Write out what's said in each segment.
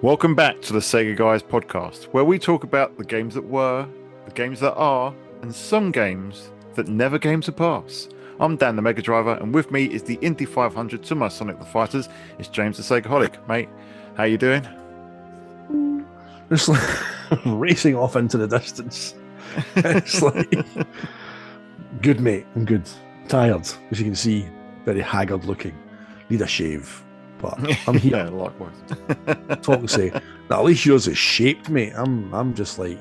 Welcome back to the Sega Guys podcast, where we talk about the games that were, the games that are, and some games that never came to pass. I'm Dan the Mega Driver, and with me is the Indy 500 to my Sonic the Fighters. It's James the SEGAHolic. Mate, how you doing? Just like racing off into the distance. It's like, good mate, I'm good. Tired, as you can see, very haggard looking. Need a shave, but I'm here. Yeah, likewise. Talk and say, now, at least yours is shaped, mate. I'm just like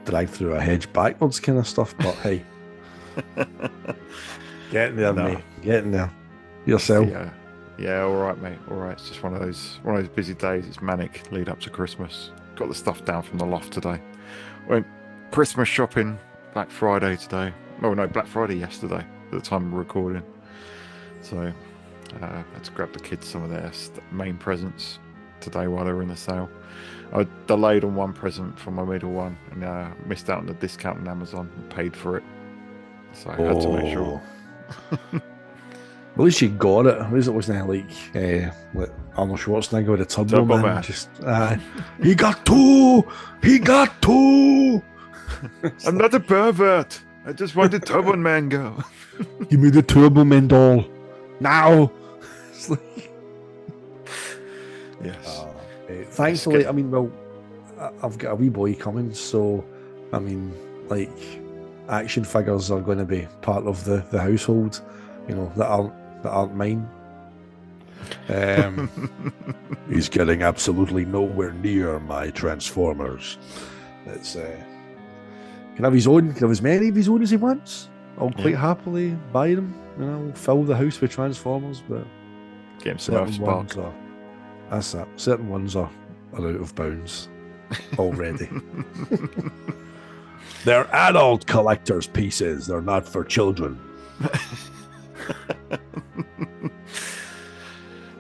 dragged through a hedge backwards kind of stuff. But hey, getting there, mate. Getting there. Yourself. Yeah, all right, mate. All right. It's just one of those busy days. It's manic lead up to Christmas. Got the stuff down from the loft today. Went Christmas shopping Black Friday today. Oh no, Black Friday yesterday at the time of recording. So had to grab the kids some of their main presents today while they were in the sale. I delayed on one present for my middle one and missed out on the discount on Amazon and paid for it. So I had to make sure. At least you got it. At least it wasn't like Arnold Schwarzenegger with a Turbo Man. Just, he got two! He got two! I'm not a pervert. I just wanted Turbo Man go. Give me the Turbo Man doll. Now! Yes. Thankfully, I mean, well, I've got a wee boy coming, so, I mean, like, action figures are going to be part of the household, you know, that aren't mine. He's getting absolutely nowhere near my Transformers. It's can have his own, can have as many of his own as he wants. I'll quite happily buy them, you know, fill the house with Transformers, but get him some spark. That's that. Certain ones are out of bounds already. They're adult collector's pieces. They're not for children.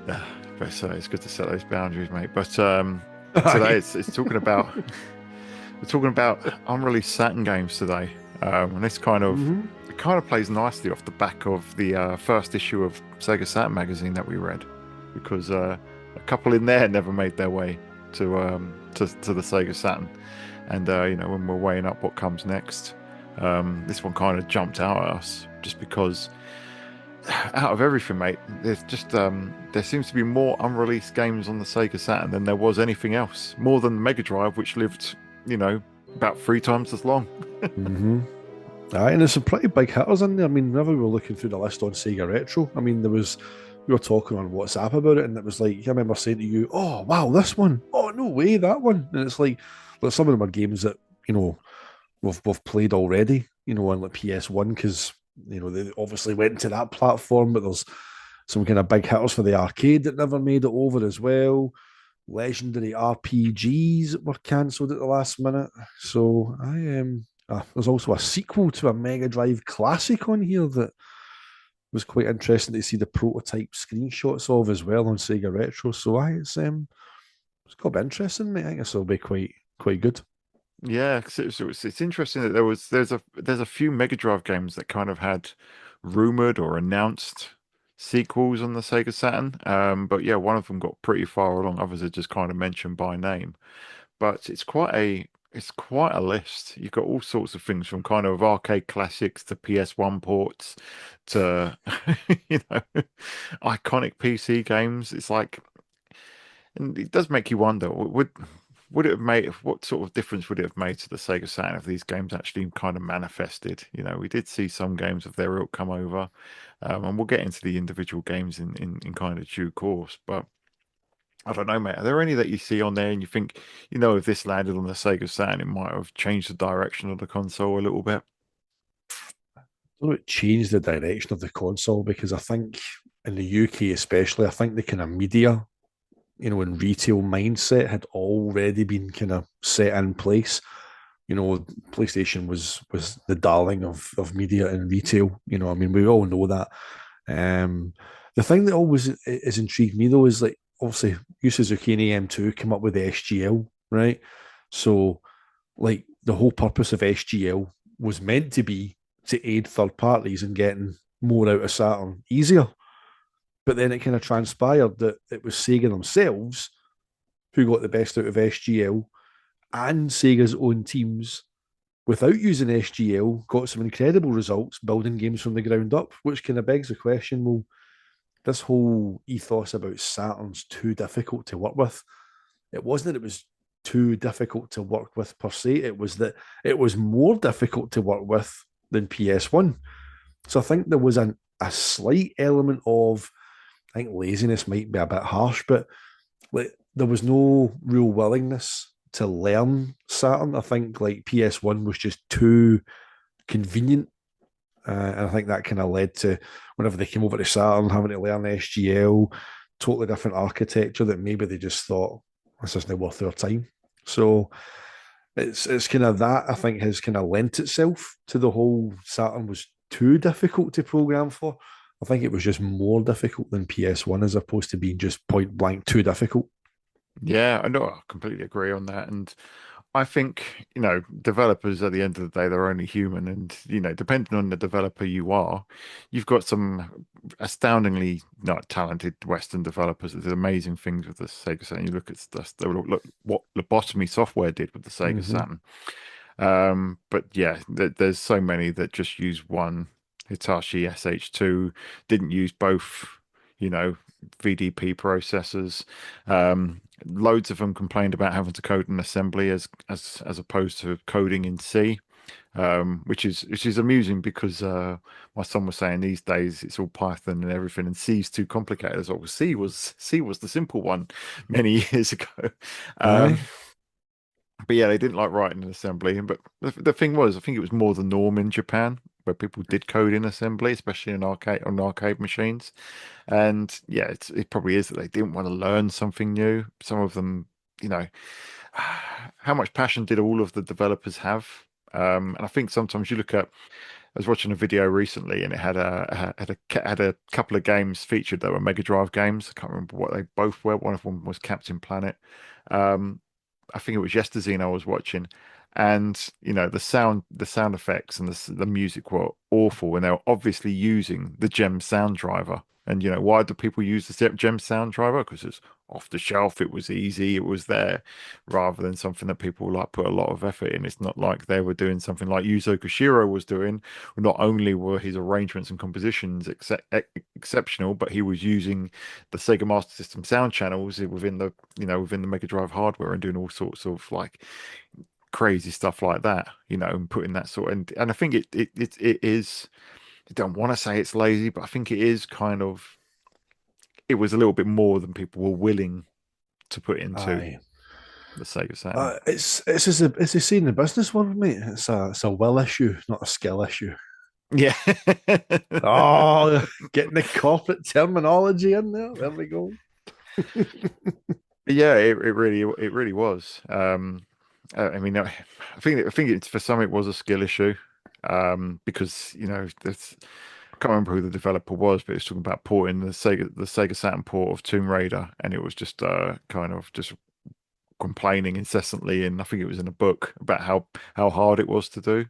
But it's good to set those boundaries, mate. But today it's talking about we're talking about unreleased Saturn games today, and this kind of it kind of plays nicely off the back of the first issue of Sega Saturn magazine that we read, because a couple in there never made their way to the Sega Saturn, and you know, when we're weighing up what comes next, this one kind of jumped out at us just because. Out of everything, mate, there's just there seems to be more unreleased games on the Sega Saturn than there was anything else. More than the Mega Drive, which lived, you know, about 3 times as long. Aye, and there's some pretty big hitters in there. I mean, whenever we were looking through the list on Sega Retro, I mean, we were talking on WhatsApp about it, and it was like, I remember saying to you, "Oh wow, this one! Oh no way, that one!" And it's like some of them are games that, you know, we've played already, you know, on like PS1, because, you know, they obviously went to that platform, but there's some kind of big hitters for the arcade that never made it over as well. Legendary RPGs that were cancelled at the last minute. So there's also a sequel to a Mega Drive classic on here that was quite interesting to see the prototype screenshots of as well on Sega Retro. So it's going to be interesting, mate. I think this will be quite good. Yeah, it's interesting that there's a few Mega Drive games that kind of had rumored or announced sequels on the Sega Saturn. But yeah, one of them got pretty far along. Others are just kind of mentioned by name. But it's quite a list. You've got all sorts of things, from kind of arcade classics to PS1 ports to you know, iconic PC games. It's like, and it does make you wonder, would it have made, what sort of difference would it have made to the Sega Saturn if these games actually kind of manifested? You know, we did see some games of their ilk come over, and we'll get into the individual games in kind of due course. But I don't know, mate. Are there any that you see on there and you think, you know, if this landed on the Sega Saturn, it might have changed the direction of the console a little bit? I don't know, it changed the direction of the console, because I think in the UK especially, I think the kind of media, you know, and retail mindset had already been kind of set in place. You know, PlayStation was the darling of media and retail. You know, I mean, we all know that. The thing that always is intrigued me though is, like, obviously Yu Suzuki and AM2 came up with the SGL, right? So, like, the whole purpose of SGL was meant to be to aid third parties in getting more out of Saturn easier. But then it kind of transpired that it was Sega themselves who got the best out of SGL and Sega's own teams without using SGL, got some incredible results building games from the ground up, which kind of begs the question, well, this whole ethos about Saturn's too difficult to work with, it wasn't that it was too difficult to work with per se, it was that it was more difficult to work with than PS1. So I think there was a slight element of, I think laziness might be a bit harsh, but like there was no real willingness to learn Saturn. I think like PS1 was just too convenient. And I think that kind of led to whenever they came over to Saturn having to learn SGL, totally different architecture that maybe they just thought this isn't worth their time. So it's kind of that I think has kind of lent itself to the whole Saturn was too difficult to program for. I think it was just more difficult than PS1 as opposed to being just point blank too difficult. Yeah, I know. I completely agree on that. And I think, developers at the end of the day, they're only human. And, depending on the developer you are, you've got some astoundingly not talented Western developers that did amazing things with the Sega Saturn. You look at stuff, look what lobotomy software did with the Sega Mm-hmm. Saturn. But yeah, there's so many that just use one Hitachi SH2, didn't use both, you know, VDP processors. Loads of them complained about having to code in assembly as opposed to coding in C. Which is amusing because my son was saying these days it's all Python and everything, and C is too complicated. As well, C was the simple one many years ago. Aye, Um, but yeah, they didn't like writing in assembly. But the thing was, I think it was more the norm in Japan where people did code in assembly, especially in arcade machines. And yeah, it probably is that they didn't want to learn something new. Some of them, you know, how much passion did all of the developers have? And I think sometimes you look at, I was watching a video recently, and it had a couple of games featured that were Mega Drive games. I can't remember what they both were. One of them was Captain Planet. Um, I think it was yesterday I was watching, and the sound effects and the music were awful, and they were obviously using the Gem sound driver. And why do people use the Gem sound driver? Because it's off the shelf, it was easy, it was there, rather than something that people like put a lot of effort in. It's not like they were doing something like Yuzo Koshiro was doing. Not only were his arrangements and compositions exceptional, but he was using the Sega Master System sound channels within the Mega Drive hardware and doing all sorts of like crazy stuff like that, and putting that sort and I think it is. I don't want to say it's lazy, but I think it is kind of. It was a little bit more than people were willing to put into aye. the Sega Saturn. It's a saying in the business world, mate. It's a will issue, not a skill issue. Yeah. Oh, getting the corporate terminology in there. There we go. Yeah, it really was. I mean, I think it's for some it was a skill issue, because I can't remember who the developer was, but it was talking about porting the Sega Saturn port of Tomb Raider, and it was just kind of just complaining incessantly, and I think it was in a book about how hard it was to do.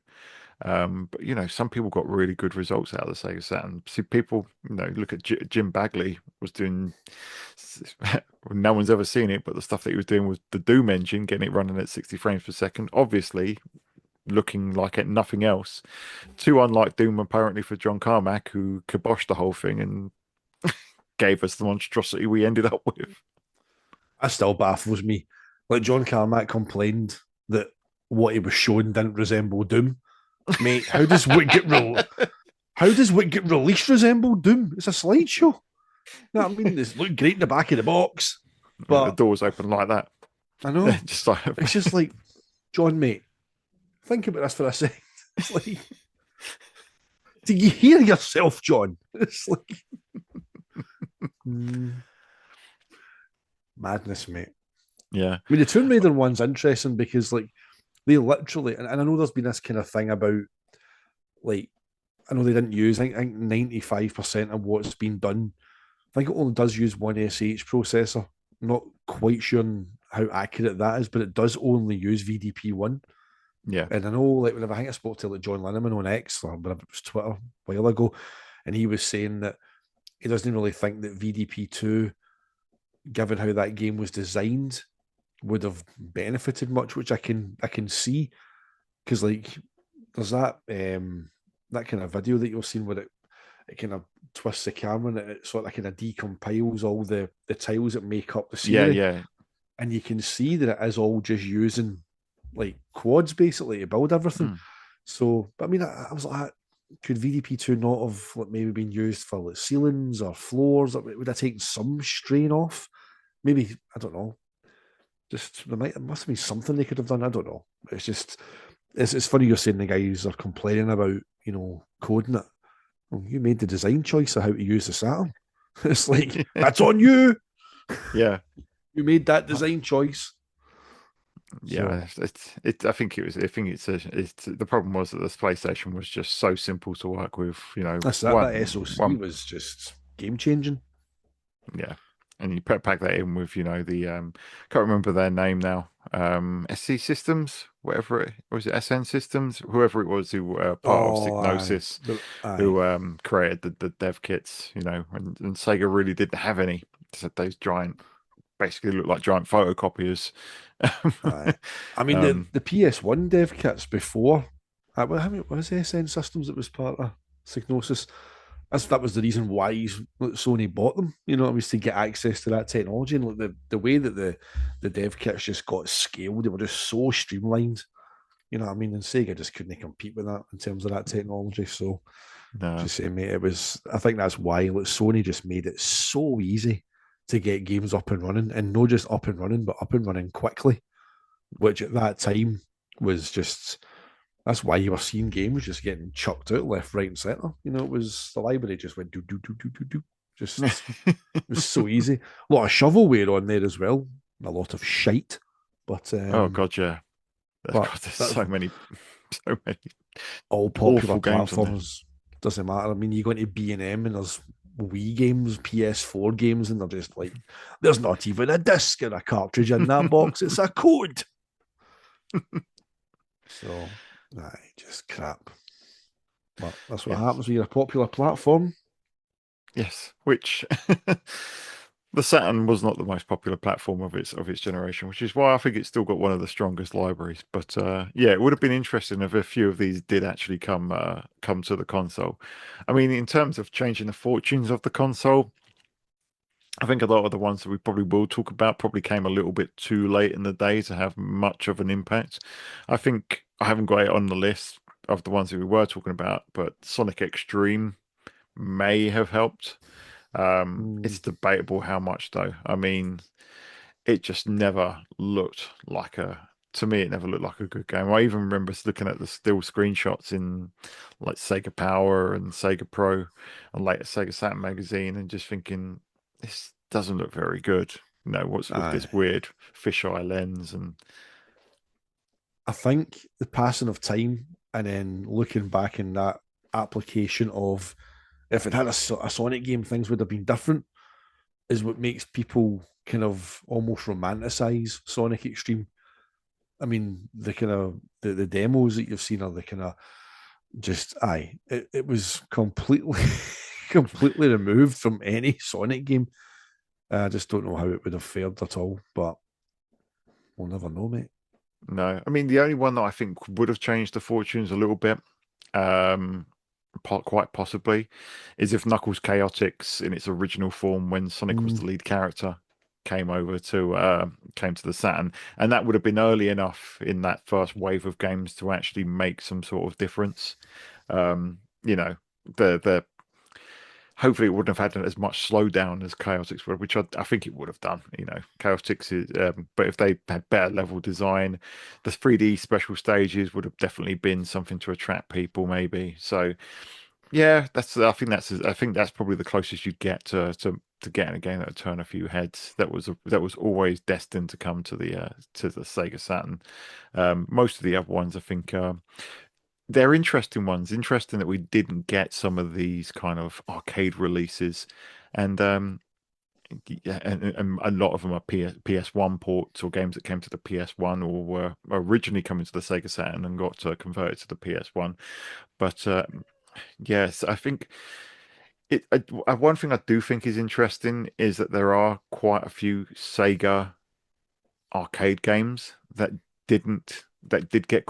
But some people got really good results out of the Sega Saturn. See, people, look at Jim Bagley was doing. No one's ever seen it, but the stuff that he was doing with the Doom engine, getting it running at 60 frames per second, obviously looking like it nothing else. Too unlike Doom, apparently, for John Carmack, who kiboshed the whole thing and gave us the monstrosity we ended up with. That still baffles me. Like John Carmack complained that what he was showing didn't resemble Doom. Mate, how does what get released resemble Doom? It's a slideshow. You know what I mean? It's look great in the back of the box, The but doors open like that. I know Just like it's just like John, mate. Think about this for a second. It's like, do you hear yourself, John? It's like mm, madness, mate. yeah. I mean, the Tomb Raider one's interesting because like they literally, and I know there's been this kind of thing about like I know they didn't use. I think 95% of what's been done. I think it only does use one SH processor. I'm not quite sure on how accurate that is, but it does only use VDP one. Yeah. And I know, like, whenever I think I spoke to like John Linneman on X or whatever it was Twitter a while ago, and he was saying that he doesn't really think that VDP two, given how that game was designed, would have benefited much, which I can see because like there's that kind of video that you've seen where it kind of twists the camera and it sort of kind of decompiles all the tiles that make up the Yeah, scenery, yeah. and you can see that it is all just using like quads basically to build everything. Mm. So, but I mean, I was like, could VDP2 not have like maybe been used for like ceilings or floors? Or would have taken some strain off? Maybe I don't know. Just there must have been something they could have done. I don't know. It's just it's funny you're saying the guys are complaining about coding it. Well, you made the design choice of how to use the Saturn. It's like that's on you. Yeah. You made that design choice. Yeah, So I think it was. I think it's the problem was that this PlayStation was just so simple to work with. that's that. That One, SOC one, was just game changing. yeah, and you pack that in with the can't remember their name now. SC Systems, whatever it was, it SN Systems, whoever it was who part of Oh, aye, Signosis, aye, who created the dev kits. And Sega really didn't have any. Just those giant, basically look like giant photocopiers. aye. I mean the um, the PS1 dev kits before. How many was SN Systems that was part of Signosis? That was the reason why Sony bought them. It was to get access to that technology, and like the way that the dev kits just got scaled, they were just so streamlined. You know what I mean? And Sega just couldn't compete with that in terms of that technology. So no. just saying, mate, it was. I think that's why like Sony just made it so easy to get games up and running, and not just up and running, but up and running quickly, which at that time was just that's why you were seeing games just getting chucked out left, right, and centre. It was the library just went do do do do do do. Just it was so easy. A lot of shovelware on there as well. A lot of shite, but Oh God, yeah. God, there's that's so many all popular awful games on there. platforms. Doesn't matter. I mean, you go into B&M and there's Wii games, PS4 games, and they're just like, there's not even a disc or a cartridge in that box. It's a code. So, just crap. But that's what Yes, happens when you're a popular platform. yes. Which the Saturn was not the most popular platform of its generation, which is why I think it's still got one of the strongest libraries. But yeah, it would have been interesting if a few of these did actually come to the console. I mean, in terms of changing the fortunes of the console, I think a lot of the ones that we probably will talk about probably came a little bit too late in the day to have much of an impact. I think I haven't got it on the list of the ones that we were talking about, but Sonic Extreme may have helped. Mm, It's debatable how much though. I mean, it just never looked like to me, it never looked like a good game. I even remember looking at the still screenshots in like Sega Power and Sega Pro and later Sega Saturn magazine and just thinking, this doesn't look very good. What's with aye. this weird fisheye lens and I think the passing of time and then looking back in that application of if it had a Sonic game, things would have been different, is what makes people kind of almost romanticize Sonic Extreme. I mean, the kind of the demos that you've seen are the kind of just it was completely completely removed from any Sonic game. I just don't know how it would have fared at all, but we'll never know, mate. no. I mean, the only one that I think would have changed the fortunes a little bit, um, quite possibly, is if Knuckles Chaotix in its original form, when Sonic was Mm, the lead character, came to the Saturn, and that would have been early enough in that first wave of games to actually make some sort of difference. You know, the hopefully it wouldn't have had as much slowdown as Chaotix would, which I think it would have done. Chaotix is, but if they had better level design, the 3D special stages would have definitely been something to attract people, maybe. So yeah, I think that's probably the closest you'd get to getting a game that would turn a few heads. That was always destined to come to the Sega Saturn. Most of the other ones, I think, they're interesting ones. Interesting that we didn't get some of these kind of arcade releases, and yeah, and a lot of them are PS1 ports or games that came to the PS1 or were originally coming to the Sega Saturn and got converted to the PS1. But yes, I think one thing I do think is interesting is that there are quite a few Sega arcade games that did get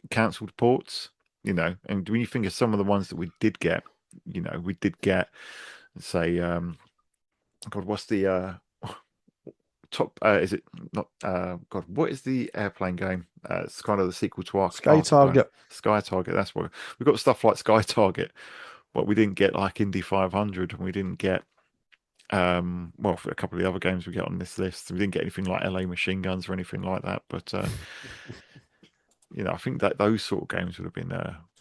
cancelled ports, and when you think of some of the ones that we did get, we did get, say, God, what's the top? Is it not? God, what is the airplane game? It's kind of the sequel to Sky Arcade. Target. Sky Target. That's what we got stuff like Sky Target, but we didn't get like Indy 500, and we didn't get well, for a couple of the other games we get on this list, we didn't get anything like LA Machine Guns or anything like that. But I think that those sort of games would have been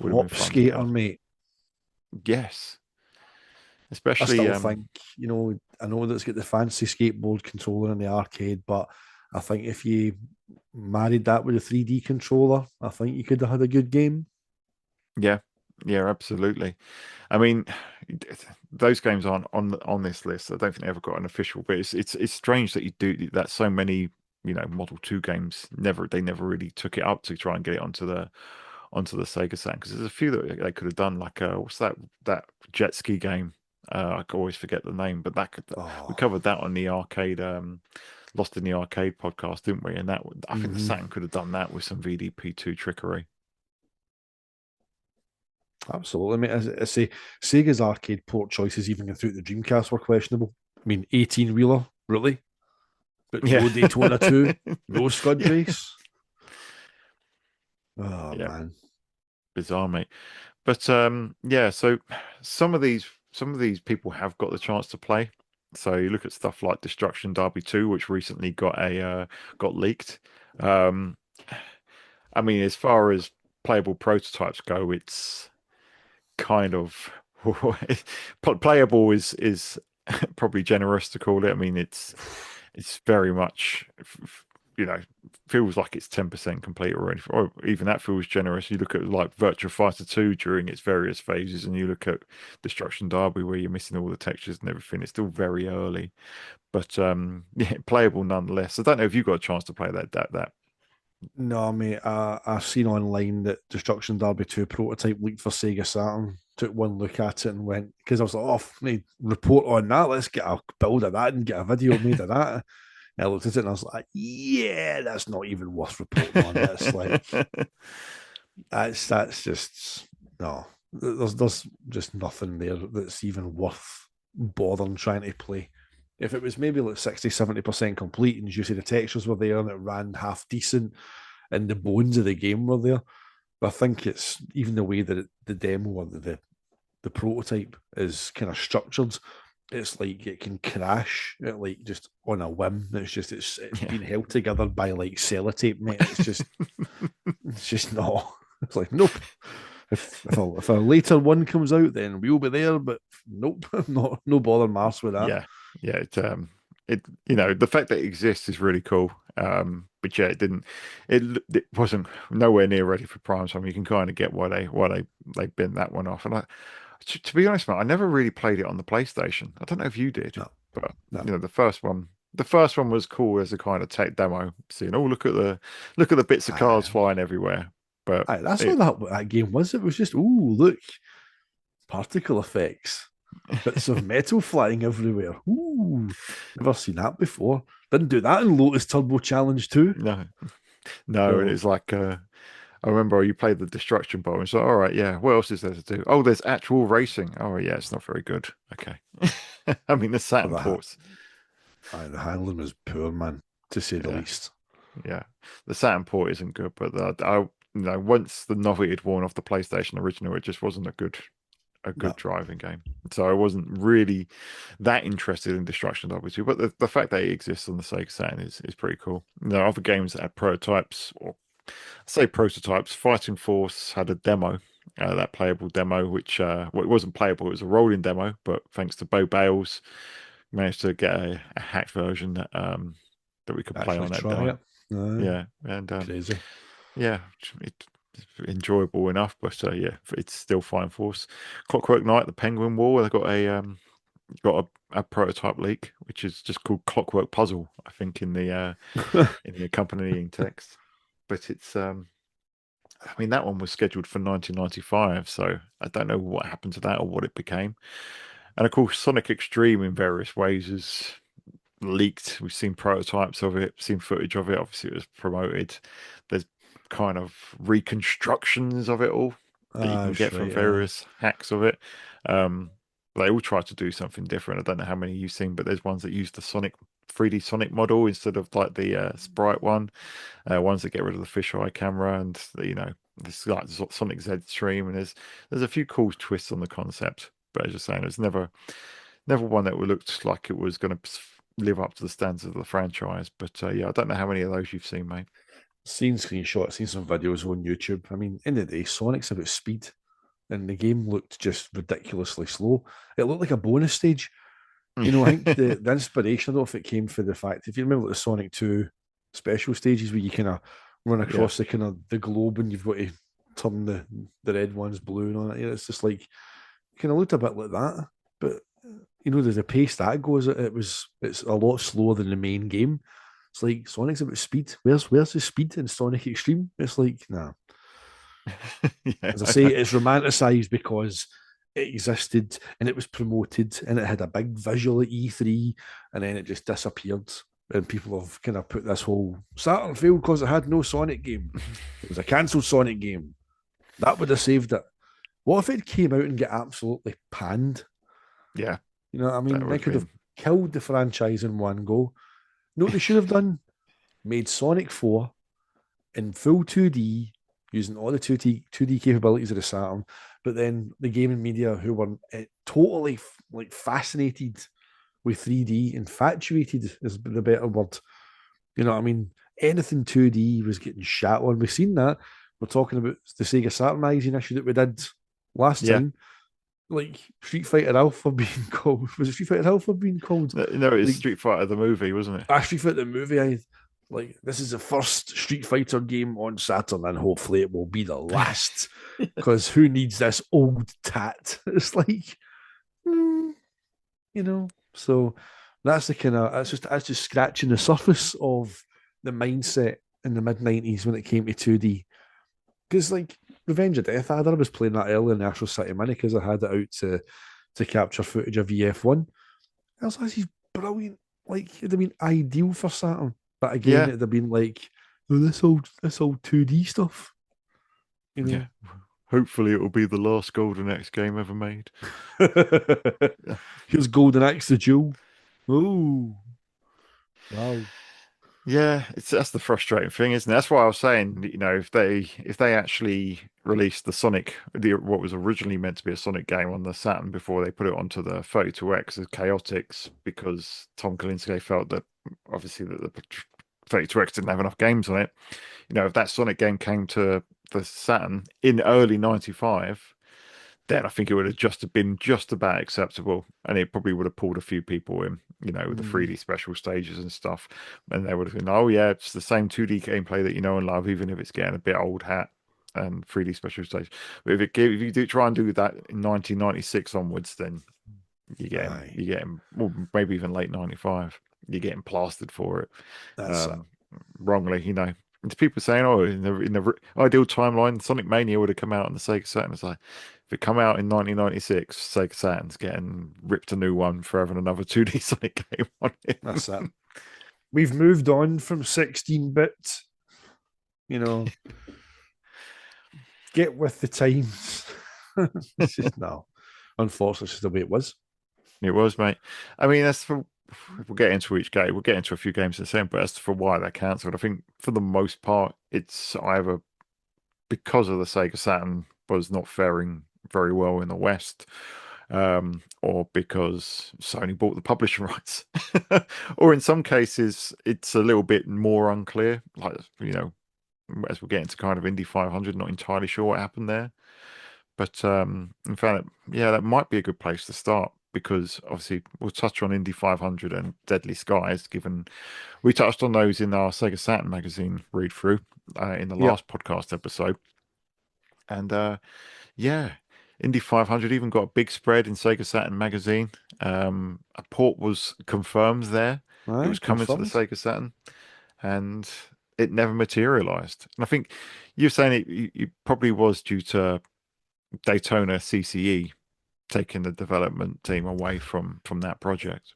Drop fun to Skater, get. mate. Yes, I especially still think, I know that it's got the fancy skateboard controller in the arcade, but I think if you married that with a 3D controller, I think you could have had a good game. yeah, yeah, absolutely. I mean, those games aren't on this list. I don't think they ever got an official, but it's strange that you do that. So many Model 2 games never really took it up to try and get it onto the Sega Saturn, because there's a few that they could have done, like what's that jet ski game? I can always forget the name, but we Oh, covered that on the arcade, Lost in the Arcade podcast, didn't we? And I think the mhm. Saturn could have done that with some VDP2 trickery. Absolutely, mate. As I say, Sega's arcade port choices, even going through the Dreamcast, were questionable. I mean, 18 wheeler, really? But Yeah, no Daytona 2, no Scud yeah, Race. Oh, yeah, man. bizarre, mate. But yeah, so some of these people have got the chance to play. So you look at stuff like Destruction Derby 2, which recently got leaked. Um, I mean, as far as playable prototypes go, it's kind of playable is probably generous to call it. I mean, it's very much you know feels like it's 10% complete, or even that feels generous. You look at like Virtua Fighter 2 during its various phases, and you look at Destruction Derby where you're missing all the textures and everything. It's still very early, but yeah, playable nonetheless. I don't know if you got a chance to play that. No, mate. I've seen online that Destruction Derby 2 prototype leaked for Sega Saturn. Took one look at it and went, because I was like, oh, need report on that. Let's get a build of that and get a video made of that. And I looked at it and I was like, yeah, that's not even worth reporting on. That's like, that's just, no. There's just nothing there that's even worth bothering trying to play. If it was maybe like 60-70% complete and you see the textures were there and it ran half decent and the bones of the game were there, but I think it's even the way that the demo or the prototype is kind of structured. It's like it can crash like just on a whim. It's Yeah. been held together by like sellotape, mate. It's just not. It's like nope. If a later one comes out, then we'll be there. But nope, not no bother Mars with that. Yeah, yeah. The fact that it exists is really cool. But yeah, it wasn't nowhere near ready for prime time. You can kind of get why they bent that one off. And to be honest, man, I never really played it on the PlayStation. I don't know if you did, No, but no. the first one was cool as a kind of tech demo, seeing, oh, look at the bits of cars Aye, flying everywhere. But aye, that's all it that game was. It was just, oh, look, particle effects, bits of metal flying everywhere. Ooh, never seen that before. Didn't do that in Lotus Turbo Challenge 2. no, no, and So, it's like I remember you played the Destruction Bowl and so, all right, yeah, what else is there to do? Oh, there's actual racing. Oh, yeah, it's not very good. Okay. I mean, the but Saturn ports. the handling was poor, man, to say the Yeah, least. yeah. The Saturn port isn't good, but once the novelty had worn off the PlayStation original, it just wasn't a good No, driving game. So I wasn't really that interested in Destruction Derby 2, but the fact that it exists on the Sega Saturn is pretty cool. There are other games that have prototypes, or say prototypes. Fighting Force had a demo, that playable demo, which well, it wasn't playable; it was a rolling demo. But thanks to Bo Bales, managed to get a hacked version that we could play actually on that try demo. it. No, Yeah, and crazy. yeah, it's enjoyable enough. But yeah, it's still Fighting Force. Clockwork Knight, the Penguin War. They got a prototype leak, which is just called Clockwork Puzzle, I think, in the accompanying text. But I mean, that one was scheduled for 1995, so I don't know what happened to that or what it became. And of course, Sonic Extreme in various ways is leaked. We've seen prototypes of it, seen footage of it. Obviously, it was promoted. There's kind of reconstructions of it all that you Ah, can that's get from right. Aye. various hacks of it. Um, they all try to do something different. I don't know how many you've seen, but there's ones that use the Sonic 3D Sonic model instead of like the sprite one. Ones that get rid of the fisheye camera, and this like Sonic Z stream, and there's a few cool twists on the concept. But as you're saying, it's never one that looked like it was going to live up to the standards of the franchise. But yeah, I don't know how many of those you've seen, mate. Seen screenshots, seen some videos on YouTube. I mean, in the day, Sonic's about speed, and the game looked just ridiculously slow. It looked like a bonus stage. I think the inspiration, I don't know if it came for the fact, if you remember the Sonic 2 special stages where you kind of run Yeah. across the kind of the globe and you've got to turn the red ones blue and all that. It's just like kind of looked a bit like that. But there's a pace that goes. It's a lot slower than the main game. It's like Sonic's about speed. Where's the speed in Sonic Extreme? It's like, nah. Yeah, As I I say, know. it's romanticized because it existed and it was promoted and it had a big visual at E3 and then it just disappeared. And people have kind of put this whole Saturn failed because it had no Sonic game. It was a cancelled Sonic game. That would have saved it. What if it came out and get absolutely panned? Yeah, I that mean, would they have could have been. killed the franchise in one go. What they should have done? Made Sonic 4 in full 2D, using all the 2D capabilities of the Saturn, but then the gaming media who were totally like fascinated with 3D, infatuated is the better word. I mean, anything 2D was getting shat on. We've seen that. We're talking about the Sega Saturn magazine issue that we did last Yeah, time. Like Street Fighter Alpha being called, was it Street Fighter Alpha being called? no, it was Like Street Fighter the movie, wasn't it? Street Fighter the movie, I like this is the first Street Fighter game on Saturn, and hopefully it will be the last. Because who needs this old tat? It's like, mm, So that's the kind of that's just scratching the surface of the mindset in the mid 90s when it came to 2D. Because like Revenge of Death, I was playing that early in the Astro City Mini because I had it out to capture footage of EF1. I was like, this is brilliant. Like it'd have been ideal for Saturn. But again, Yeah, it'd have been like, oh, this old 2D stuff, you yeah. know. Hopefully, it will be the last Golden Axe game ever made. Here's Golden Axe the Jewel. Oh, wow. Yeah, that's the frustrating thing, isn't it? That's why I was saying, if they actually released what was originally meant to be a Sonic game on the Saturn before they put it onto the 32X as Chaotix, because Tom Kalinske felt that obviously that the 32X didn't have enough games on it. If that Sonic game came to the Saturn in early '95, then I think it would have just been just about acceptable, and it probably would have pulled a few people in, with the Mm, 3D special stages and stuff, and they would have been, oh yeah, it's the same 2D gameplay that you know and love, even if it's getting a bit old hat and 3D special stage. But if you do try and do that in 1996 onwards, then aye, you're getting, well, maybe even late '95, you're getting plastered for it, that's it. um, wrongly, And people saying, "Oh, in the ideal timeline, Sonic Mania would have come out on the Sega Saturn." It's like, if it come out in 1996, Sega Saturn's getting ripped a new one for having another 2D Sonic game on it. That's it. We've moved on from 16-bit, you know, get with the times. It's just no. Unfortunately, it's just the way it was. It was, mate. I mean, that's for we'll get into each game. We'll get into a few games in a second, but as for why they're cancelled, I think for the most part, it's either because of the Sega Saturn was not faring very well in the West, or because Sony bought the publishing rights, or in some cases, it's a little bit more unclear. Like, as we get into kind of Indy 500, not entirely sure what happened there. But in fact, yeah, that might be a good place to start because obviously we'll touch on Indy 500 and Deadly Skies, given we touched on those in our Sega Saturn magazine read through in the Yep. last podcast episode. And yeah, Indy 500 even got a big spread in Sega Saturn magazine. A port was confirmed there. It Aye, was coming to the confirmed. Sega Saturn, and it never materialized. And I think you're saying it probably was due to Daytona CCE taking the development team away from that project.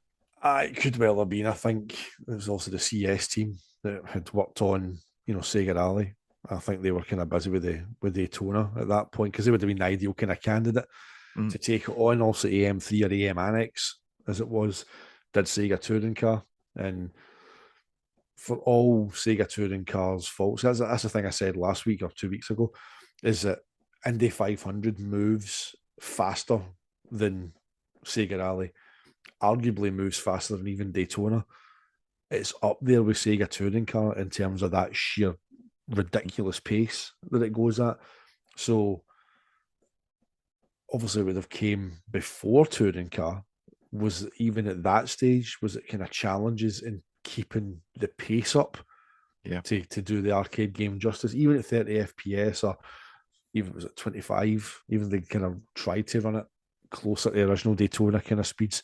It could well have been. I think it was also the CS team that had worked on, Sega Rally. I think they were kind of busy with Daytona at that point because they would have been the ideal kind of candidate Mm, to take it on. Also, AM3 or AM Annex, as it was, did Sega Touring Car. And for all Sega Touring Cars' faults, that's the thing I said last week or 2 weeks ago, is that Indy 500 moves faster than Sega Rally, arguably moves faster than even Daytona. It's up there with Sega Touring Car in terms of that sheer ridiculous pace that it goes at. So obviously it would have came before Touring Car. Was even at that stage, was it kind of challenges in keeping the pace up yeah. to do the arcade game justice, even at 30 FPS or even was it 25, even they kind of tried to run it closer to the original Daytona kind of speeds,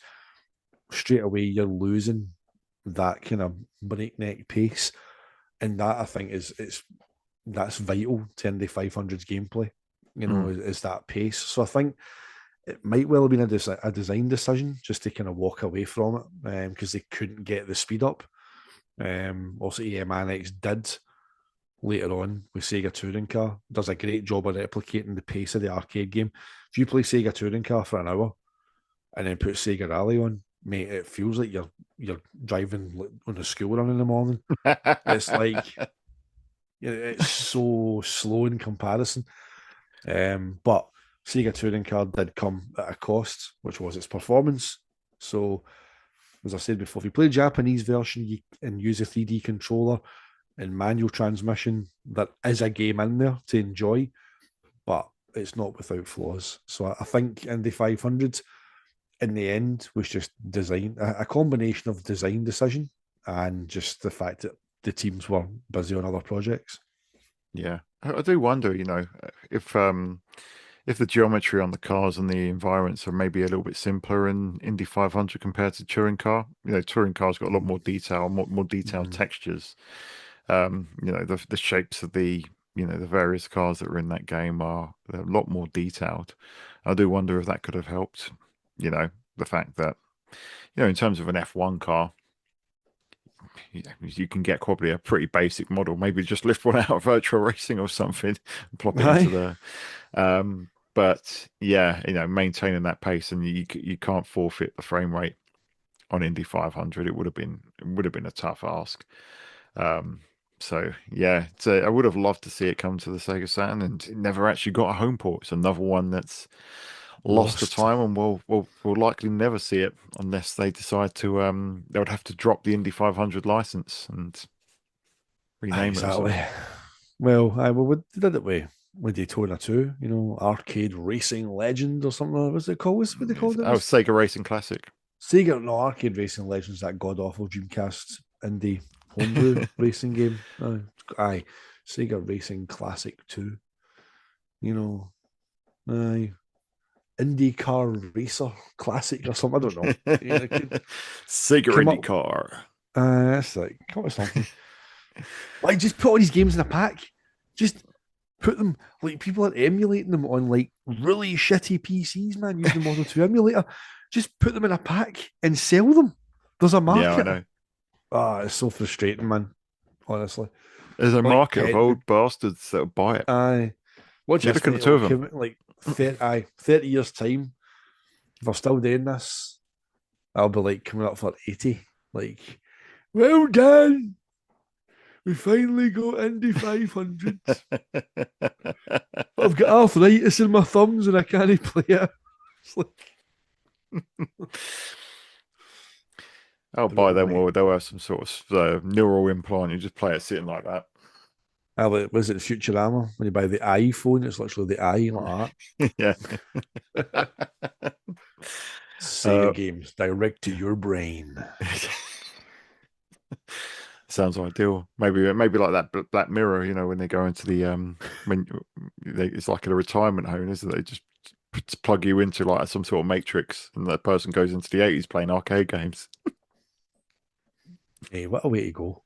straight away you're losing that kind of breakneck pace. And that I think that's vital to Indy 500's gameplay, Mm, is that pace. So I think it might well have been a design decision just to kind of walk away from it because they couldn't get the speed up. Also, EM Annex did later on with Sega Touring Car, does a great job of replicating the pace of the arcade game. If you play Sega Touring Car for an hour and then put Sega Rally on, mate, it feels like you're driving on a school run in the morning. It's like it's so slow in comparison. But Sega Touring Car did come at a cost, which was its performance. So, as I said before, if you play the Japanese version and use a 3D controller and manual transmission, there is a game in there to enjoy, but it's not without flaws. So I think Indy 500 in the end was just a combination of design decision and just the fact that the teams were busy on other projects. yeah. I do wonder, if the geometry on the cars and the environments are maybe a little bit simpler in Indy 500 compared to touring car. Touring cars got a lot more detail, more detailed Mm-hmm. textures. The shapes of the various cars that are in that game are a lot more detailed. I do wonder if that could have helped. The fact that in terms of an F1 car, you can get probably a pretty basic model. Maybe just lift one out of virtual racing or something and plop it into Aye, the. But yeah, maintaining that pace, and you can't forfeit the frame rate on Indy 500. It would have been a tough ask. Um, so yeah, I would have loved to see it come to the Sega Saturn, and it never actually got a home port. It's another one that's lost to lost. time, and we'll likely never see it unless they decide to. They would have to drop the Indy 500 license and rename it or Exactly. something. We did it with Daytona 2, arcade racing legend or something. What's it called? What they called it? Oh, Sega Racing Classic. Sega, no, arcade racing legends, that god awful Dreamcast indie homebrew racing game. Aye, Sega Racing Classic 2. You know, aye, Indie Car Racer Classic or something. I don't know. It could Sega come Indy up. Car. That's like come up with something. Like just put all these games in a pack. Just put them like people are emulating them on like really shitty PCs, man, using the Model 2 emulator. Just put them in a pack and sell them. There's a Yeah, I market. know. It's so frustrating, man. Honestly. There's a Like market of ten old bastards that'll buy it. I watch You this look at mate, the two it'll of them. come like 30 years time. If I'm still doing this, I'll be like coming up for 80. Like, well done. We finally got Indy 500. But I've got arthritis in my thumbs and I can't play it. It's like I'll buy brutal, them, mate. or they'll have some sort of neural implant. You just play it sitting like that. Was it Futurama when you buy the iPhone? It's literally the eye like Yeah. that. Sega Uh, games direct to your brain. sounds ideal. Maybe like that Black Mirror. When they go into the when it's like a retirement home, isn't it? They just plug you into like some sort of matrix, and that person goes into the 80s playing arcade games. Hey, what a way to go.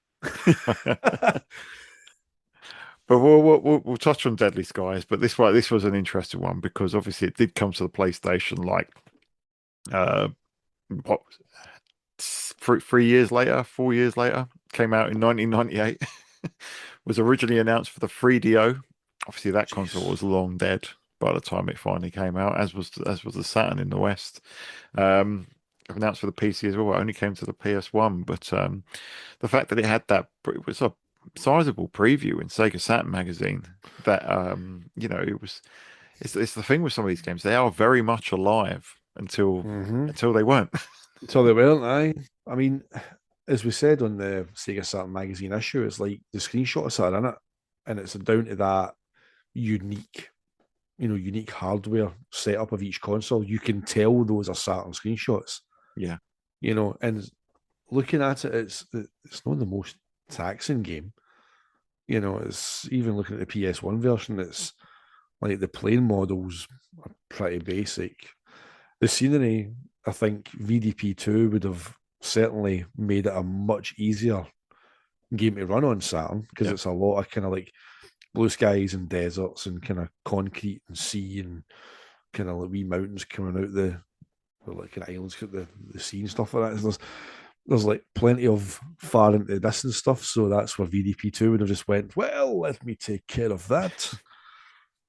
But we'll touch on Deadly Skies. But this was an interesting one because obviously it did come to the PlayStation like uh what 3 years later, 4 years later, came out in 1998. Was originally announced for the 3DO. Obviously, that console Jeez. was long dead by the time it finally came out, as was the Saturn in the West. Um, Announced for the PC as well. It only came to the PS1, but the fact that it was a sizable preview in Sega Saturn magazine. That it's the thing with some of these games. They are very much alive Mm-hmm. until they weren't. So they weren't, I mean, as we said on the Sega Saturn magazine issue, it's like the screenshots are in it, and it's down to that unique, unique hardware setup of each console. You can tell those are Saturn screenshots, Yeah, and looking at it, it's not the most taxing game. It's even looking at the PS1 version, it's like the plane models are pretty basic. The scenery, I think VDP2 would have certainly made it a much easier game to run on Saturn because yeah. it's a lot of kind of like blue skies and deserts and kind of concrete and sea and kind of like wee mountains coming out like kind of islands, the sea and stuff like that. There's like plenty of far into the distance stuff, so that's where VDP2 would have just went, well, let me take care of that.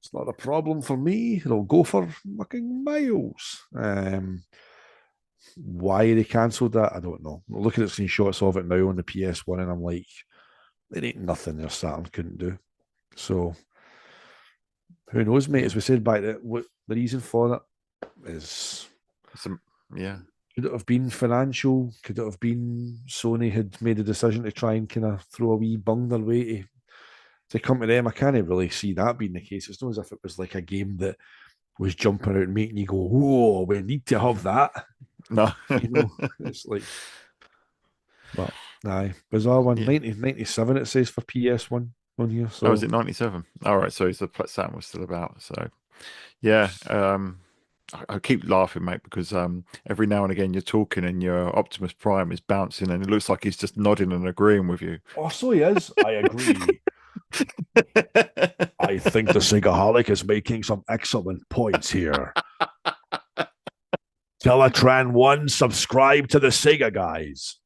It's not a problem for me. It'll go for fucking miles. Why they cancelled that, I don't know. I'm looking at screenshots of it now on the PS1, and I'm like, there ain't nothing their Saturn couldn't do. So who knows, mate? Yeah. As we said back, that what the reason for that is, Some, yeah. could it have been financial? Could it have been Sony had made a decision to try and kind of throw a wee bung their way to come to them? I can't really see that being the case. It's not as if it was like a game that was jumping out and making you go, "Whoa, we need to have that." No. It's like, but aye, bizarre one. Yeah. 1997 it says for PS1 on here. Oh, was So it 97? All right, so the Saturn was still about. So yeah. I keep laughing, mate, because every now and again you're talking and your Optimus Prime is bouncing and it looks like he's just nodding and agreeing with you. oh, so he is. I agree. I think the SEGAHolic is making some excellent points here. Teletran 1, subscribe to the Sega guys.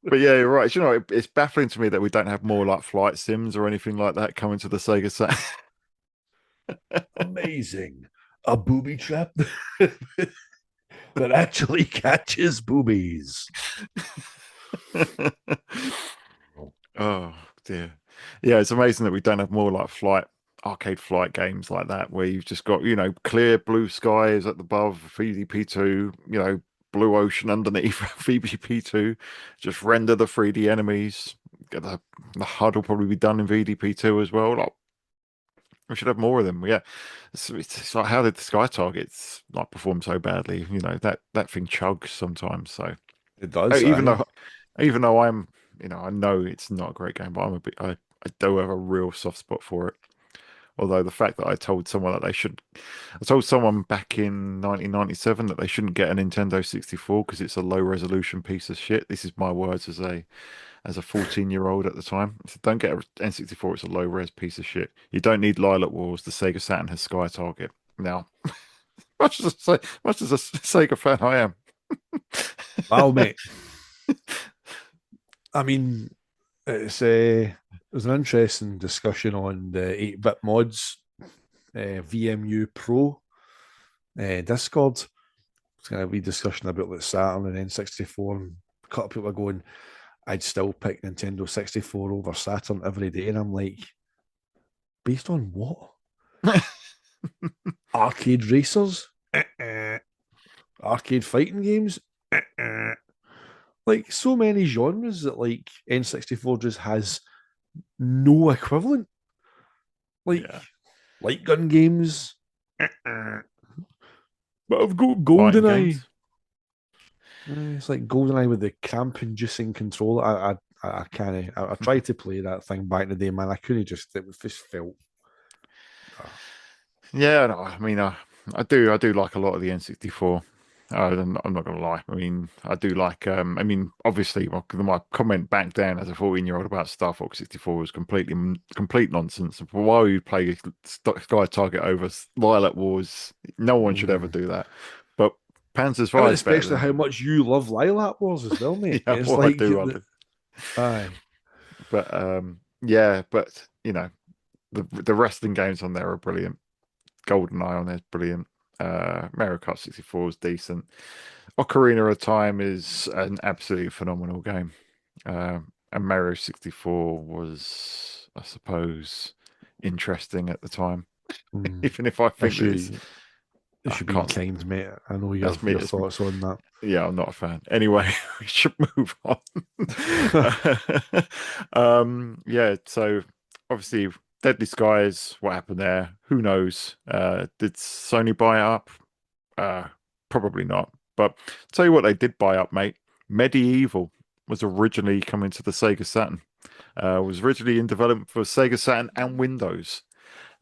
But yeah, you're right. It's baffling to me that we don't have more like flight sims or anything like that coming to the Sega Saturn. Amazing. A booby trap that actually catches boobies. Oh dear. Yeah, it's amazing that we don't have more like arcade flight games like that where you've just got, clear blue skies at the above VDP2, blue ocean underneath VDP2, just render the 3D enemies. Get the HUD will probably be done in VDP2 as well. Like we should have more of them. Yeah. It's like how did the Sky Targets like perform so badly? That thing chugs sometimes. So It oh, does, even aye. though even though I know it's not a great game, but I do have a real soft spot for it. Although the fact that I told someone back in 1997 that they shouldn't get a Nintendo 64 because it's a low resolution piece of shit. This is my words as a 14-year-old at the time. I said, don't get an N64, it's a low res piece of shit. You don't need Lilac Wars. The Sega Saturn has Sky Target. Now, much as a Sega fan I am. Wow, mate. I mean, there's an interesting discussion on the 8-bit mods, VMU Pro Discord. It's going to be discussion about like Saturn and N64, and a couple of people are going, I'd still pick Nintendo 64 over Saturn every day. And I'm like, based on what? Arcade racers? Arcade fighting games? Like so many genres that like N64 just has no equivalent. Like Yeah, light gun games. But I've got fighting GoldenEye. games. It's like GoldenEye with the cramp inducing controller. I can't. I tried to play that thing back in the day, man. I couldn't just. It was just felt. Yeah, no, I mean, I do like a lot of the N64. I'm not gonna lie. I mean, I do like. I mean, obviously, my comment back then as a 14-year-old about Star Fox 64 was complete nonsense. Why would you play Sky Target over Lilac Wars? No one should ever Mm. do that. But Panzer's I mean, Five better especially than. how much you love Lilac Wars as well, mate. Yeah, It's well, I like, do. I do. aye. But yeah, but the wrestling games on there are brilliant. GoldenEye on there is brilliant. Mario Kart 64 is decent. Ocarina of Time is an absolutely phenomenal game. And Mario 64 was, I suppose, interesting at the time. Mm. Even if I think If that it's, you if I you're being can't. kind, mate, I know That's me. your That's me. thoughts on that. Yeah, I'm not a fan. Anyway, we should move on. Yeah, so obviously, Deadly Skies, what happened there? Who knows? Did Sony buy it up? Uh, Probably not. But tell you what, they did buy up, mate. Medieval was originally coming to the Sega Saturn. Was originally in development for Sega Saturn and Windows.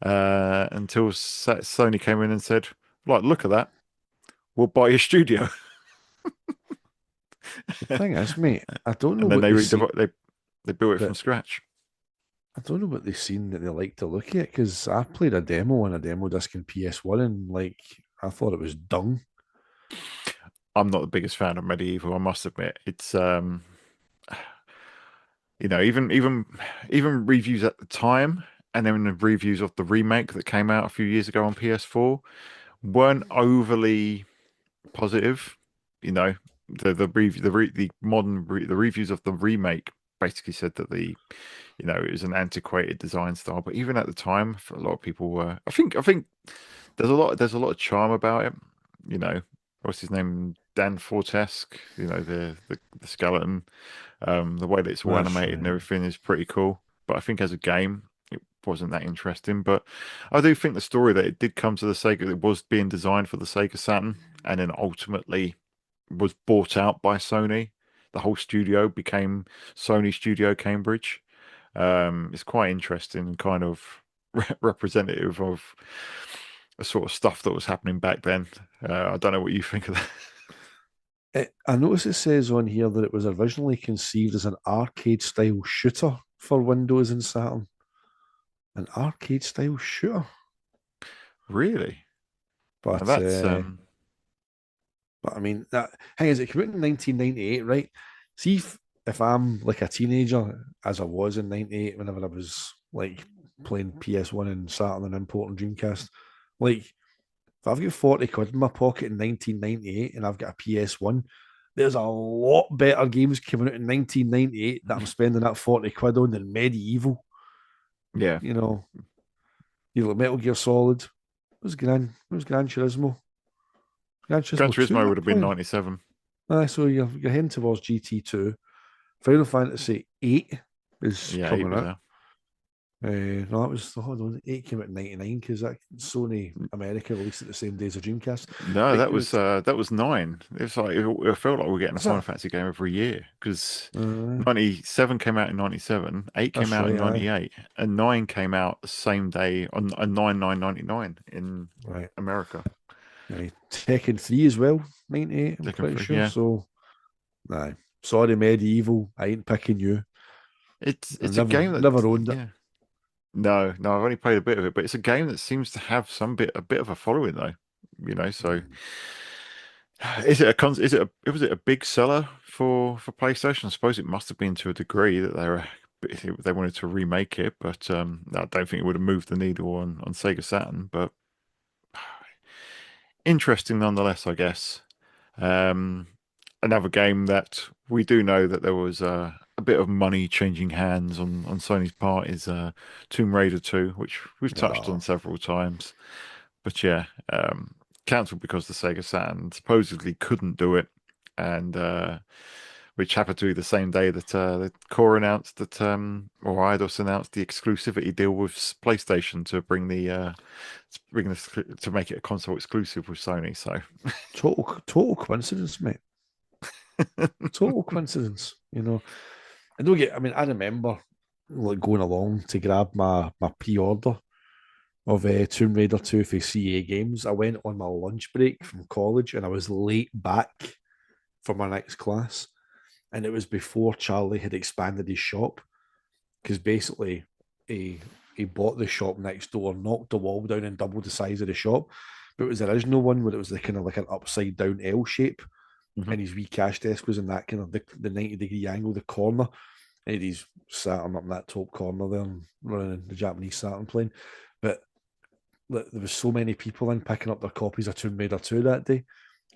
Until Sony came in and said, "Like, look at that. We'll buy your studio." The thing is, mate, I don't know And then what they see. they built it from That scratch. I don't know what they've seen that they like to look at because I played a demo on a demo disc in PS1 and like I thought it was dung. I'm not the biggest fan of Medieval, I must admit. It's even reviews at the time, and then the reviews of the remake that came out a few years ago on PS4 weren't overly positive. You know, the reviews of the remake basically said that it was an antiquated design style. But even at the time, for a lot of people were. I think there's a lot of charm about it. You know, what's his name? Dan Fortesque. The skeleton. The way that it's all That's animated and right. everything is pretty cool. But I think as a game, it wasn't that interesting. But I do think the story that it did come to the Sega, it was being designed for the Sega Saturn, and then ultimately was bought out by Sony. The whole studio became Sony Studio Cambridge. It's quite interesting and kind of representative of the sort of stuff that was happening back then. I don't know what you think of that. I notice it says on here that it was originally conceived as an arcade style shooter for Windows and Saturn. An arcade style shooter, Really? Now but that's uh, but I mean that thing is, it came out in 1998, right? See if I'm like a teenager, as I was in '98, whenever I was like playing PS1 and Saturn and importing Dreamcast, like if I've got 40 quid in my pocket in 1998 and I've got a PS1, there's a lot better games coming out in 1998 that I'm spending that 40 quid on than Medieval. yeah. You know, you look Metal Gear Solid. It was Gran. It was Gran Turismo. Gran Gran Turismo 2 Turismo I'm would have been playing. 97. So you're heading towards GT2. Final Fantasy 8 is Yeah, eight coming was out. there. No, that was hold on. 8 came out in '99 because that Sony America released it the same day as a Dreamcast. No, Right, that was nine. It's like it felt like we are getting a was Final that? Fantasy game every year because Uh, 97 came out in 97, 8 came that's out in right. Aye, 98, and 9 came out the same day on 9/9/99 in right. America. Aye. Tekken 3 as well. '98. I'm Second pretty free, sure. yeah. So, aye. Sorry, Medieval. I ain't picking you. I It's a never game that, never owned it. yeah. No, no, I've only played a bit of it, but it's a game that seems to have a bit of a following though. So Mm. is it a was it a big seller for PlayStation? I suppose it must have been to a degree that they wanted to remake it, but I don't think it would have moved the needle on Sega Saturn. But interesting nonetheless, I guess. Um, Another game that we do know that there was a bit of money changing hands on Sony's part is Tomb Raider 2, which we've touched on Oh, several times. But yeah, cancelled because the Sega Saturn supposedly couldn't do it, and which happened to be the same day that the Core announced that, or Eidos announced the exclusivity deal with PlayStation to make it a console exclusive with Sony. So total coincidence, mate. Total coincidence. I don't get. I mean, I remember like going along to grab my pre-order of Tomb Raider 2 for SEGAGuys. I went on my lunch break from college and I was late back for my next class. And it was before Charlie had expanded his shop because basically he bought the shop next door, knocked the wall down and doubled the size of the shop. but it was the original one where it was the kind of like an upside down L shape, Hmm. and his wee cash desk was in that kind of the 90-degree angle, the corner. And he's Saturn up in that top corner there and running the Japanese Saturn plane. But there was so many people in picking up their copies of Tomb Raider 2 that day.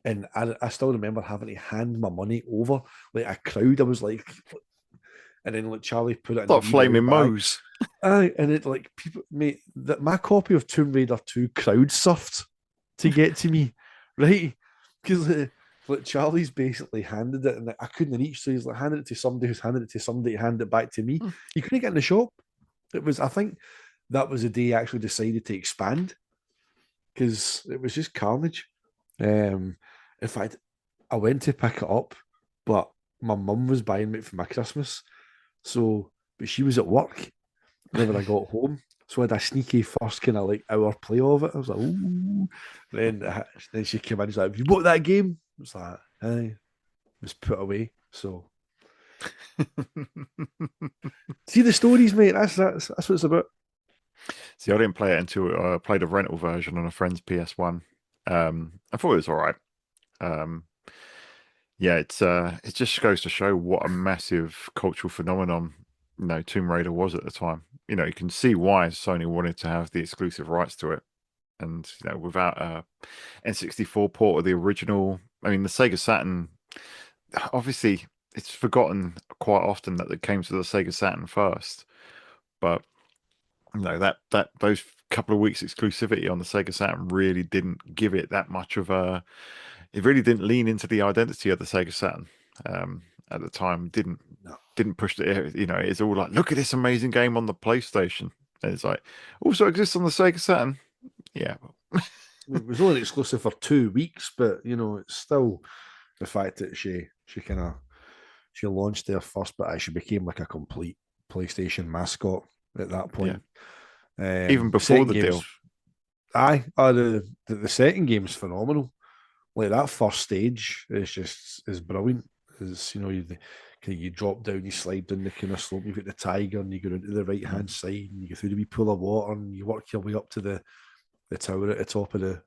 And I still remember having to hand my money over like a crowd. I was like, and then like Charlie put it in a Like wee brown Flaming bag. Moe's. Aye, and it like people, mate, that my copy of Tomb Raider 2 crowd surfed to get to me, right? Because like Charlie's basically handed it, and I couldn't reach, so he's like handed it to somebody who's handed it to somebody to hand it back to me. You couldn't get in the shop. It was, I think, that was the day I actually decided to expand because it was just carnage. Um, in fact, I went to pick it up, but my mum was buying it for my Christmas, so but she was at work whenever I got home. So I had a sneaky first kind of like hour play of it. I was like, ooh. Then she came in and was like, have you bought that game? I was like, aye. It was put away. So see the stories, mate. That's what it's about. See, I didn't play it until I played a rental version on a friend's PS1. I thought it was all right. Um, yeah, it just goes to show what a massive cultural phenomenon, Tomb Raider was at the time. You can see why Sony wanted to have the exclusive rights to it. And without a N64 port of the original, I mean, the Sega Saturn, obviously, it's forgotten quite often that it came to the Sega Saturn first. But that those couple of weeks exclusivity on the Sega Saturn really didn't give it that much of a. It really didn't lean into the identity of the Sega Saturn at the time. No, Didn't push it. It's all like, look at this amazing game on the PlayStation. And it's like also exists on the Sega Saturn. Yeah. it was only exclusive for 2 weeks, but it's still the fact that she launched there first, but she became like a complete PlayStation mascot at that Yeah. point. Even The before second the game's deal. the second game's phenomenal. Like that first stage is brilliant. Is you drop down, you slide down the kind of slope, you've got the tiger, and you go into the right hand Mm. side, and you go through the wee pool of water, and you work your way up to the tower at the top of the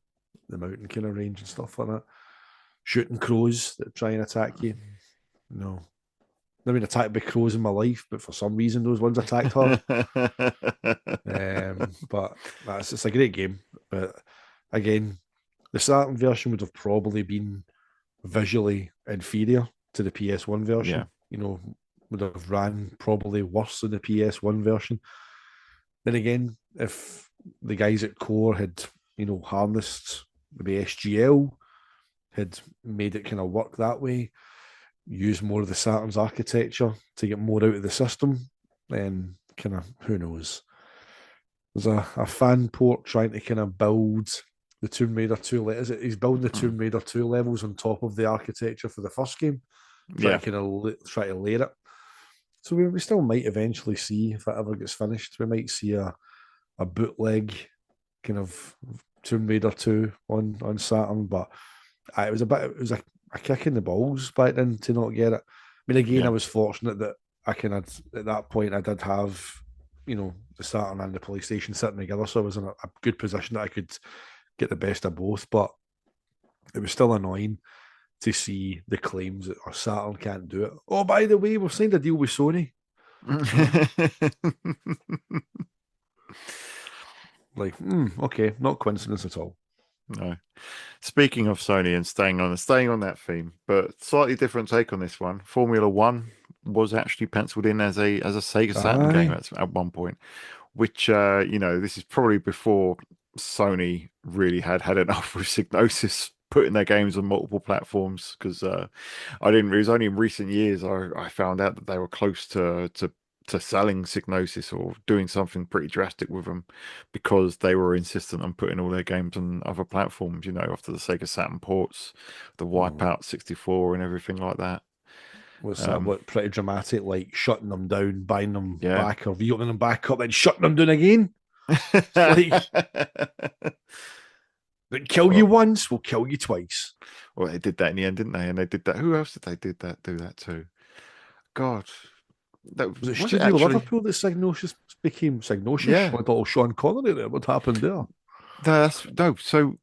mountain kind of range and stuff like that. Shooting crows that try and attack you. No, I've been attacked by crows in my life, but for some reason those ones attacked her. But it's a great game. But again, the Saturn version would have probably been visually inferior to the PS1 Yeah. version. Would have ran probably worse than the PS1 version. Then again, if the guys at Core had, harnessed maybe SGL, had made it kind of work that way, use more of the Saturn's architecture to get more out of the system, then kind of who knows. There's a fan port trying to kind of build the Tomb Raider 2 letters. He's building the Mm. Tomb Raider 2 levels on top of the architecture for the first game, trying Yeah. to kind of try to layer it. So we still might eventually see, if it ever gets finished, we might see a bootleg kind of Tomb Raider 2 on Saturn, but it was a kick in the balls back then to not get it. I mean, again, I Yeah. was fortunate that I can at that point I did have, the Saturn and the PlayStation sitting together, so I was in a good position that I could get the best of both. But it was still annoying to see the claims that our Saturn can't do it. Oh, by the way, we've signed a deal with Sony. Huh? Like, okay, not coincidence at all. No. Speaking of Sony and staying on that theme, but slightly different take on this one. Formula One was actually penciled in as a Sega Saturn game Aye. at one point, which this is probably before Sony really had enough with Psygnosis putting their games on multiple platforms. Because I didn't. It was only in recent years I found out that they were close to selling Psygnosis or doing something pretty drastic with them because they were insistent on putting all their games on other platforms, after the Sega Saturn ports, the Mm. Wipeout 64 and everything like that. Was that Um, what pretty dramatic, like shutting them down, buying them yeah. back, or reopening them back up, then shutting them down again? It's like, they kill you well, once, we'll kill you twice. well, they did that in the end, didn't they? And they did that. Who else did they do that to? God, that Was it was it Studio actually? Liverpool that Psygnosis became Psygnosis? Yeah. Like little Sean Connery there. What happened there? No, that's no. So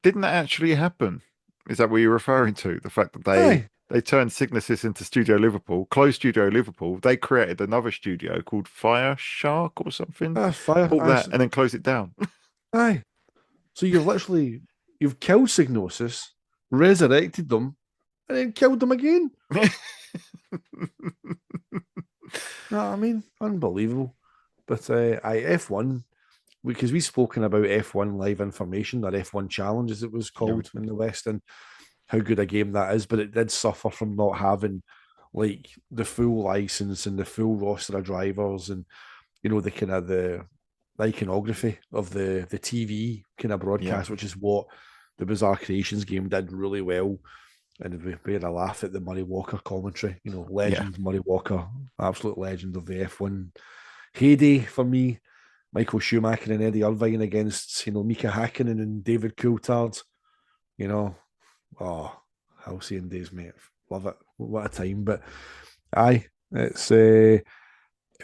didn't that actually happen? Is that what you're referring to? The fact that Aye, they turned Signasis into Studio Liverpool, closed Studio Liverpool, they created another studio called Fire Shark or something, that's fire. bought Aye, that, and then closed it down. aye. So you've killed Signosis, resurrected them, and then killed them again. No, I mean, unbelievable. But I F1 because we've spoken about F1 live information or F1 challenge as it was Yeah, called in the West and how good a game that is, but it did suffer from not having like the full license and the full roster of drivers and the kind of the iconography of the TV kind of yeah, broadcast, which is what the Bizarre Creations game did really well. And we had a laugh at the Murray Walker commentary, yeah, legend Murray Walker, absolute legend of the F1 heyday for me. Michael Schumacher and Eddie Irvine against, Mika Hakkinen and David Coulthard. You know, oh, halcyon days, mate. Love it. What a time. But aye, it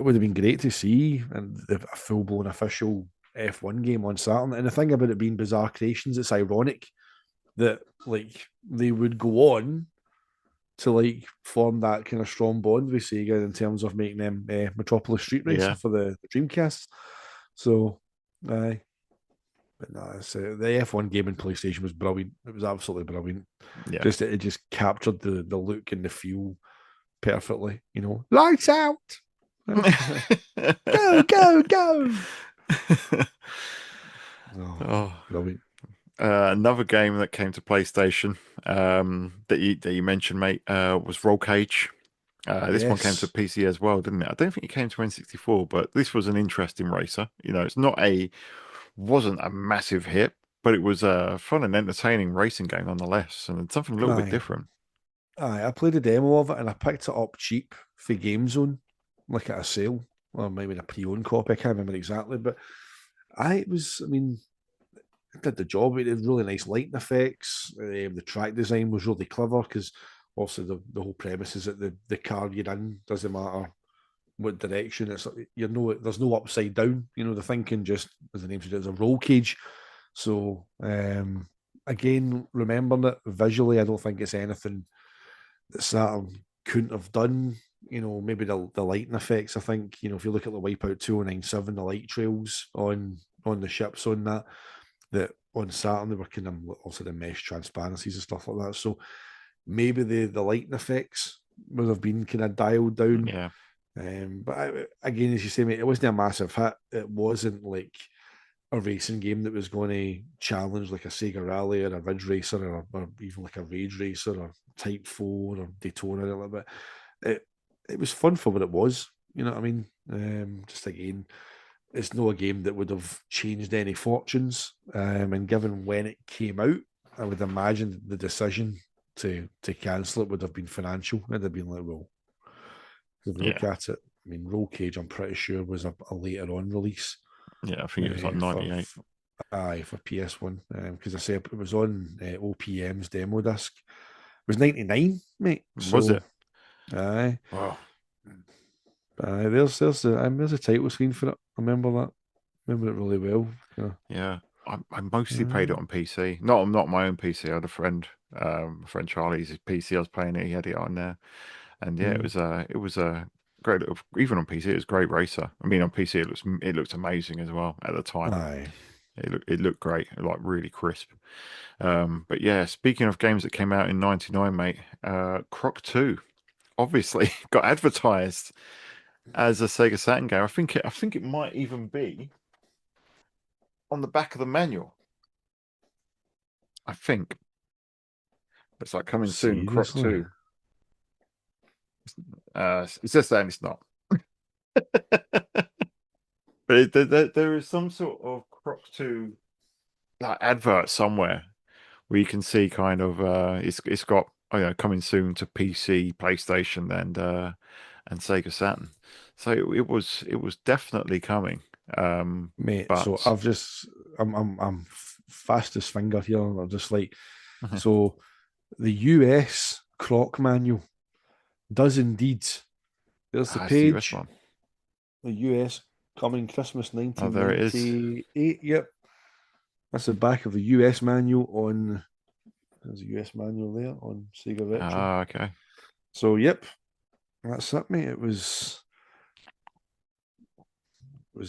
would have been great to see and a full blown official F1 game on Saturn. And the thing about it being Bizarre Creations, it's ironic that like they would go on to like form that kind of strong bond with Sega in terms of making them Metropolis Street Racer yeah, for the Dreamcast. So, aye, but no, the F1 game in PlayStation was brilliant. It was absolutely brilliant. yeah. It just captured the look and the feel perfectly. Lights out, go go go. Oh, Oh, brilliant. another game that came to PlayStation that you mentioned, mate, was Roll Cage. This one came to Yes, PC as well, didn't it? I don't think it came to N64, but this was an interesting racer. It's not wasn't a massive hit, but it was a fun and entertaining racing game nonetheless, and it's something a little bit aye, different. aye. I played a demo of it and I picked it up cheap for Game Zone, like at a sale, or maybe a pre-owned copy. I can't remember exactly, but it was. I mean, it did the job. It had really nice lighting effects. The track design was really clever because also the whole premise is that the car you're in doesn't matter what direction it's. There's no upside down. The thing can just, as the name suggests, it's a roll cage. So again, remembering it visually, I don't think it's anything that Saturn couldn't have done. Maybe the lighting effects. I think if you look at the Wipeout 2097, the light trails on the ships on that on Saturn they were kind of also the mesh transparencies and stuff like that. So maybe the lighting effects would have been kind of dialed down. Yeah, But again, as you say, mate, it wasn't a massive hit. It wasn't like a racing game that was going to challenge like a Sega Rally or a Ridge Racer or even like a Rage Racer or Type 4 or Daytona a little bit. It was fun for what it was. You know what I mean? Just again, it's not a game that would have changed any fortunes. And given when it came out, I would imagine the decision to cancel it would have been financial. It'd have been like, well, if you look yeah, at it, I mean, Roll Cage, I'm pretty sure was a later on release yeah. I think it was like for 98. for PS1 because I say it was on OPM's demo disc. It was 99, mate. Was So it? aye, Wow. there's a title screen for it. I remember that. Remember it really well. Yeah. Yeah, I mostly played it Uh, on PC. Not my own PC. I had a friend Charlie's PC. I was playing it. He had it on there, and yeah, mm, it was a great. Even on PC, it was a great racer. I mean, on PC, it looked amazing as well at the time. aye. It looked great, like really crisp. But yeah, speaking of games that came out in '99, mate, Croc 2 obviously got advertised as a Sega Saturn game. I think it might even be on the back of the manual. I think. It's like coming soon, Croc Seriously. 2. It's just saying it's not. But there is some sort of Croc 2 like advert somewhere where you can see kind of it's got coming soon to PC, PlayStation and Sega Saturn. So it was definitely coming. Mate, so But I'm fastest finger here. I'm just like, so the US clock manual does indeed. There's the it's the US page. one. The US coming Christmas Oh, there it is. 1998. Yep. That's the back of the US manual on. There's a US manual there on Sega Retro. Ah, okay. So, yep, that's it, mate. It was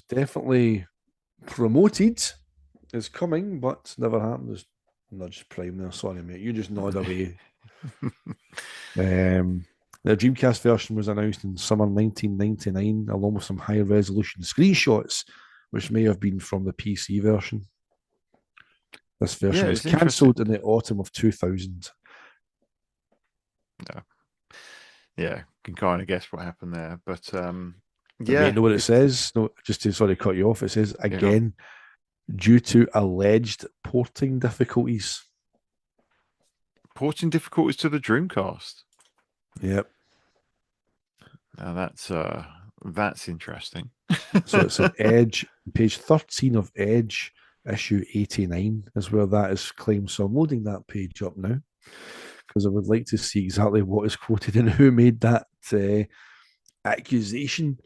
definitely promoted as coming, but never happened. There's nudge prime there. Sorry, mate. You just nod away. Um, the Dreamcast version was announced in summer 1999, along with some high resolution screenshots, which may have been from the PC version. This Yeah, version was it's interesting. cancelled in the autumn of 2000. No. Yeah, can kind of guess what happened there, but But mate, yeah, know what it it's says? No, just to sort of cut you off, it says yeah, go on. again due to alleged porting difficulties. Porting difficulties to the Dreamcast. Yep. Now that's interesting. So it's an Edge, page 13 of Edge, issue 89 is where that is claimed. So I'm loading that page up now because I would like to see exactly what is quoted and who made that accusation.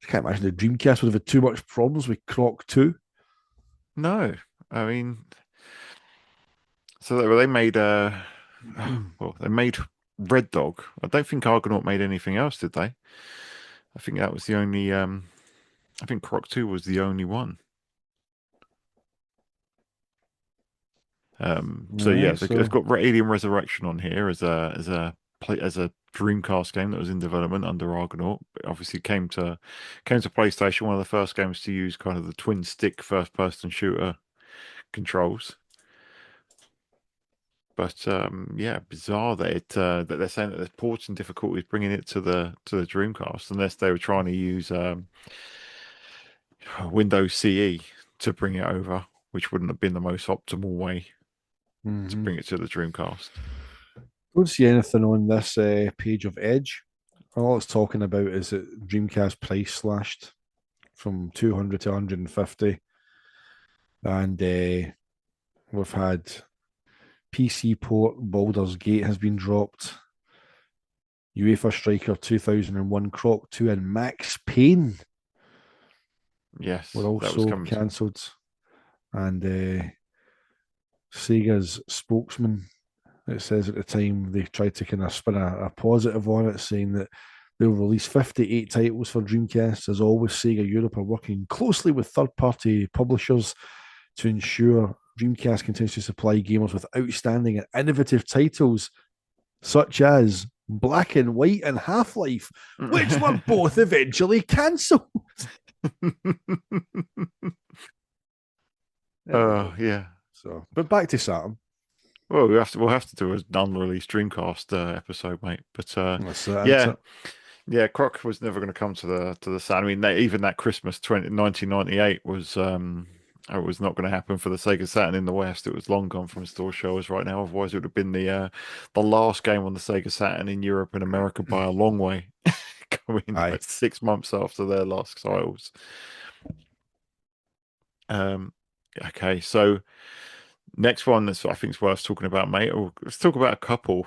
I can't imagine the Dreamcast would have had too much problems with Croc 2. No, I mean, so they made well, they made Red Dog. I don't think Argonaut made anything else, did they? I think that was the only. I think Croc 2 was the only one. All So yeah, right, so it's so got Alien Resurrection on here as a Dreamcast game that was in development under Argonaut. It obviously came to PlayStation, one of the first games to use kind of the twin stick first person shooter controls. But yeah, bizarre that that they're saying that there's porting difficulties bringing it to the Dreamcast, unless they were trying to use Windows CE to bring it over, which wouldn't have been the most optimal way to mhm. bring it to the Dreamcast. Don't see anything on this page of Edge. All it's talking about is that Dreamcast price slashed from 200 to 150, and we've had PC port Baldur's Gate has been dropped. UEFA Striker 2001, Croc 2, and Max Payne were Yes, that was also coming to. cancelled. And Sega's spokesman, it says at the time, they tried to kind of spin a positive on it, saying that they'll release 58 titles for Dreamcast. As always, Sega Europe are working closely with third party publishers to ensure Dreamcast continues to supply gamers with outstanding and innovative titles such as Black and White and Half Life, which were both eventually cancelled. There we Oh go. yeah. So, but back to Saturn. Well, we'll have to do an unreleased Dreamcast episode, mate. But That's yeah, it. yeah, Croc was never going to come to the Saturn. I mean, even that Christmas 1998 was it was not going to happen for the Sega Saturn in the West. It was long gone from store shelves right now. Otherwise, it would have been the last game on the Sega Saturn in Europe and America by a long way, coming Aye. like 6 months after their last titles. Um, okay, so. Next one that's I think is worth talking about, mate. Or let's talk about a couple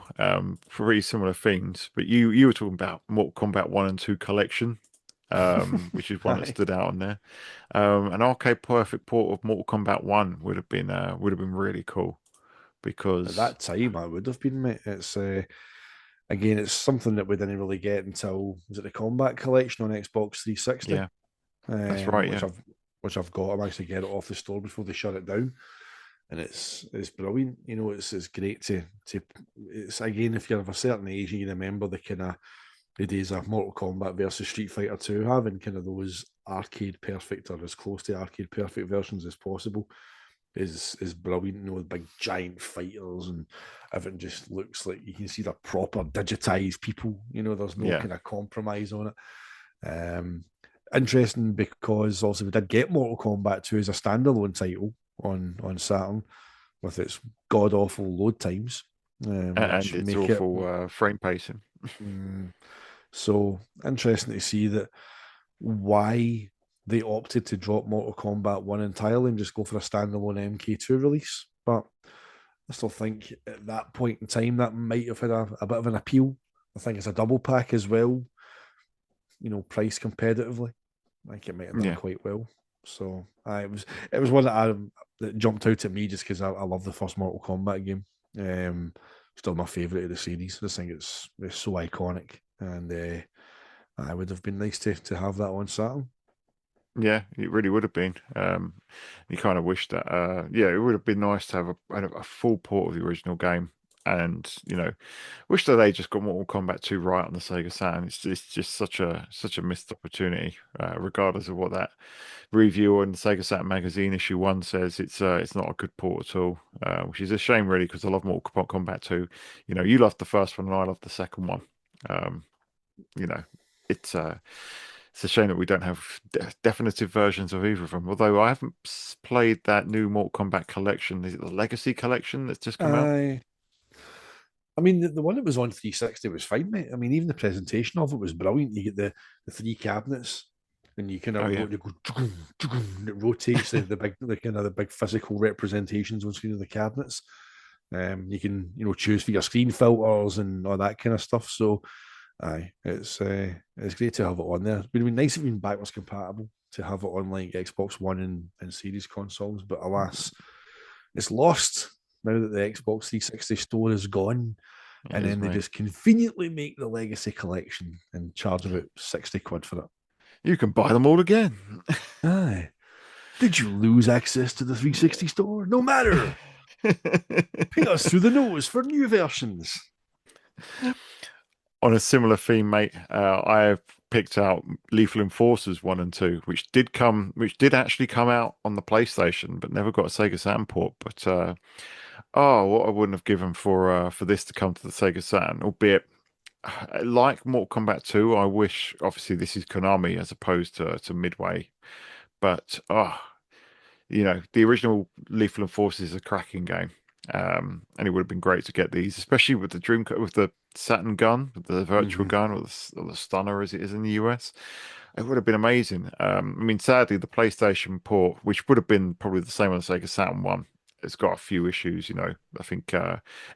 pretty similar things. But you were talking about Mortal Kombat 1 and 2 collection, which is one that Aye. stood out on there. An arcade perfect port of Mortal Kombat 1 would have been really cool At because that time, I would have been, mate. It's again, it's something that we didn't really get until was it the Combat Collection on Xbox 360, yeah, that's right, which yeah. I've got. I'm actually get it off the store before they shut it down, and it's brilliant. You know, it's great to it's again if you're of a certain age and you remember the kind of the days of Mortal Kombat versus Street Fighter 2, having kind of those arcade perfect or as close to arcade perfect versions as possible is brilliant. You know, with big giant fighters and everything just looks like you can see they're proper digitized people. You know, there's no Yeah. kind of compromise on it. Interesting because also we did get Mortal Kombat 2 as a standalone title on Saturn with its god awful load times, And which it's make it awful frame pacing. mm, so interesting to see that why they opted to drop Mortal Kombat 1 entirely and just go for a standalone MK2 release. But I still think at that point in time that might have had a bit of an appeal. I think it's a double pack as well, you know, priced competitively. I think it might have done Yeah. quite well. So it was one that that jumped out at me just because I love the first Mortal Kombat game. Um, Still my favourite of the series. I think it's so iconic, and I would have been nice to have that on Saturn. Yeah, it really would have been. You kind of wish that, yeah, it would have been nice to have a full port of the original game, and wish that they just got Mortal Kombat 2 right on the Sega Saturn. It's just such a missed opportunity, regardless of what that review on Sega Saturn Magazine issue 1 says. It's not a good port at all, which is a shame really because I love Mortal Kombat 2. You loved the first one and I loved the second one. Um, you know, it's a shame that we don't have definitive versions of either of them. Although I haven't played that new Mortal Kombat collection. Is it the Legacy collection that's just come out? I I mean, the one that was on 360 was fine, mate. I mean, even the presentation of it was brilliant. You get the three cabinets, and you kind Oh of yeah, you go, and it rotates the big the kind of the big physical representations on screen of the cabinets. You can choose for your screen filters and all that kind of stuff. So, aye, it's great to have it on there. It'd be nice if it been backwards compatible to have it on like Xbox One and Series consoles, but alas, it's lost now that the Xbox 360 store is gone, it and is, then they mate. just conveniently make the Legacy Collection and charge about 60 quid for it. You can buy them all again. Aye. Did you lose access to the 360 store? No matter. Pay us through the nose for new versions. On a similar theme, mate, I have picked out Lethal Enforcers 1 and 2, which did actually come out on the PlayStation, but never got a Sega Saturn port. But oh, what I wouldn't have given for this to come to the Sega Saturn, albeit like Mortal Kombat 2, I wish obviously this is Konami as opposed to Midway. But the original Lethal Enforcers is a cracking game. And it would have been great to get these, especially with with the Saturn gun, with the virtual Mm-hmm. gun, or the stunner as it is in the US. It would have been amazing. I mean, sadly, the PlayStation port, which would have been probably the same on the Sega Saturn one, it's got a few issues. I think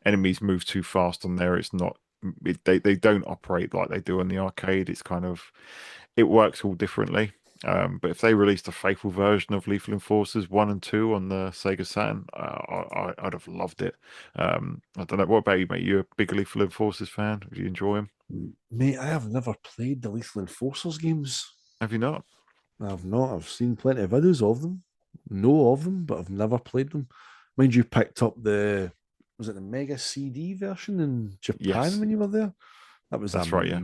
enemies move too fast on there. It's not. They don't operate like they do on the arcade. It works all differently. But if they released a faithful version of Lethal Enforcers 1 and 2 on the Sega Saturn, I'd have loved it. I don't know. What about you, mate? You a big Lethal Enforcers fan? Do you enjoy them? Mate, I have never played the Lethal Enforcers games. Have you not? I've not. I've seen plenty of videos of them, know of them, but I've never played them. Mind you, picked up was it the Mega CD version in Japan Yes, when you were there? That was that's right. Yeah,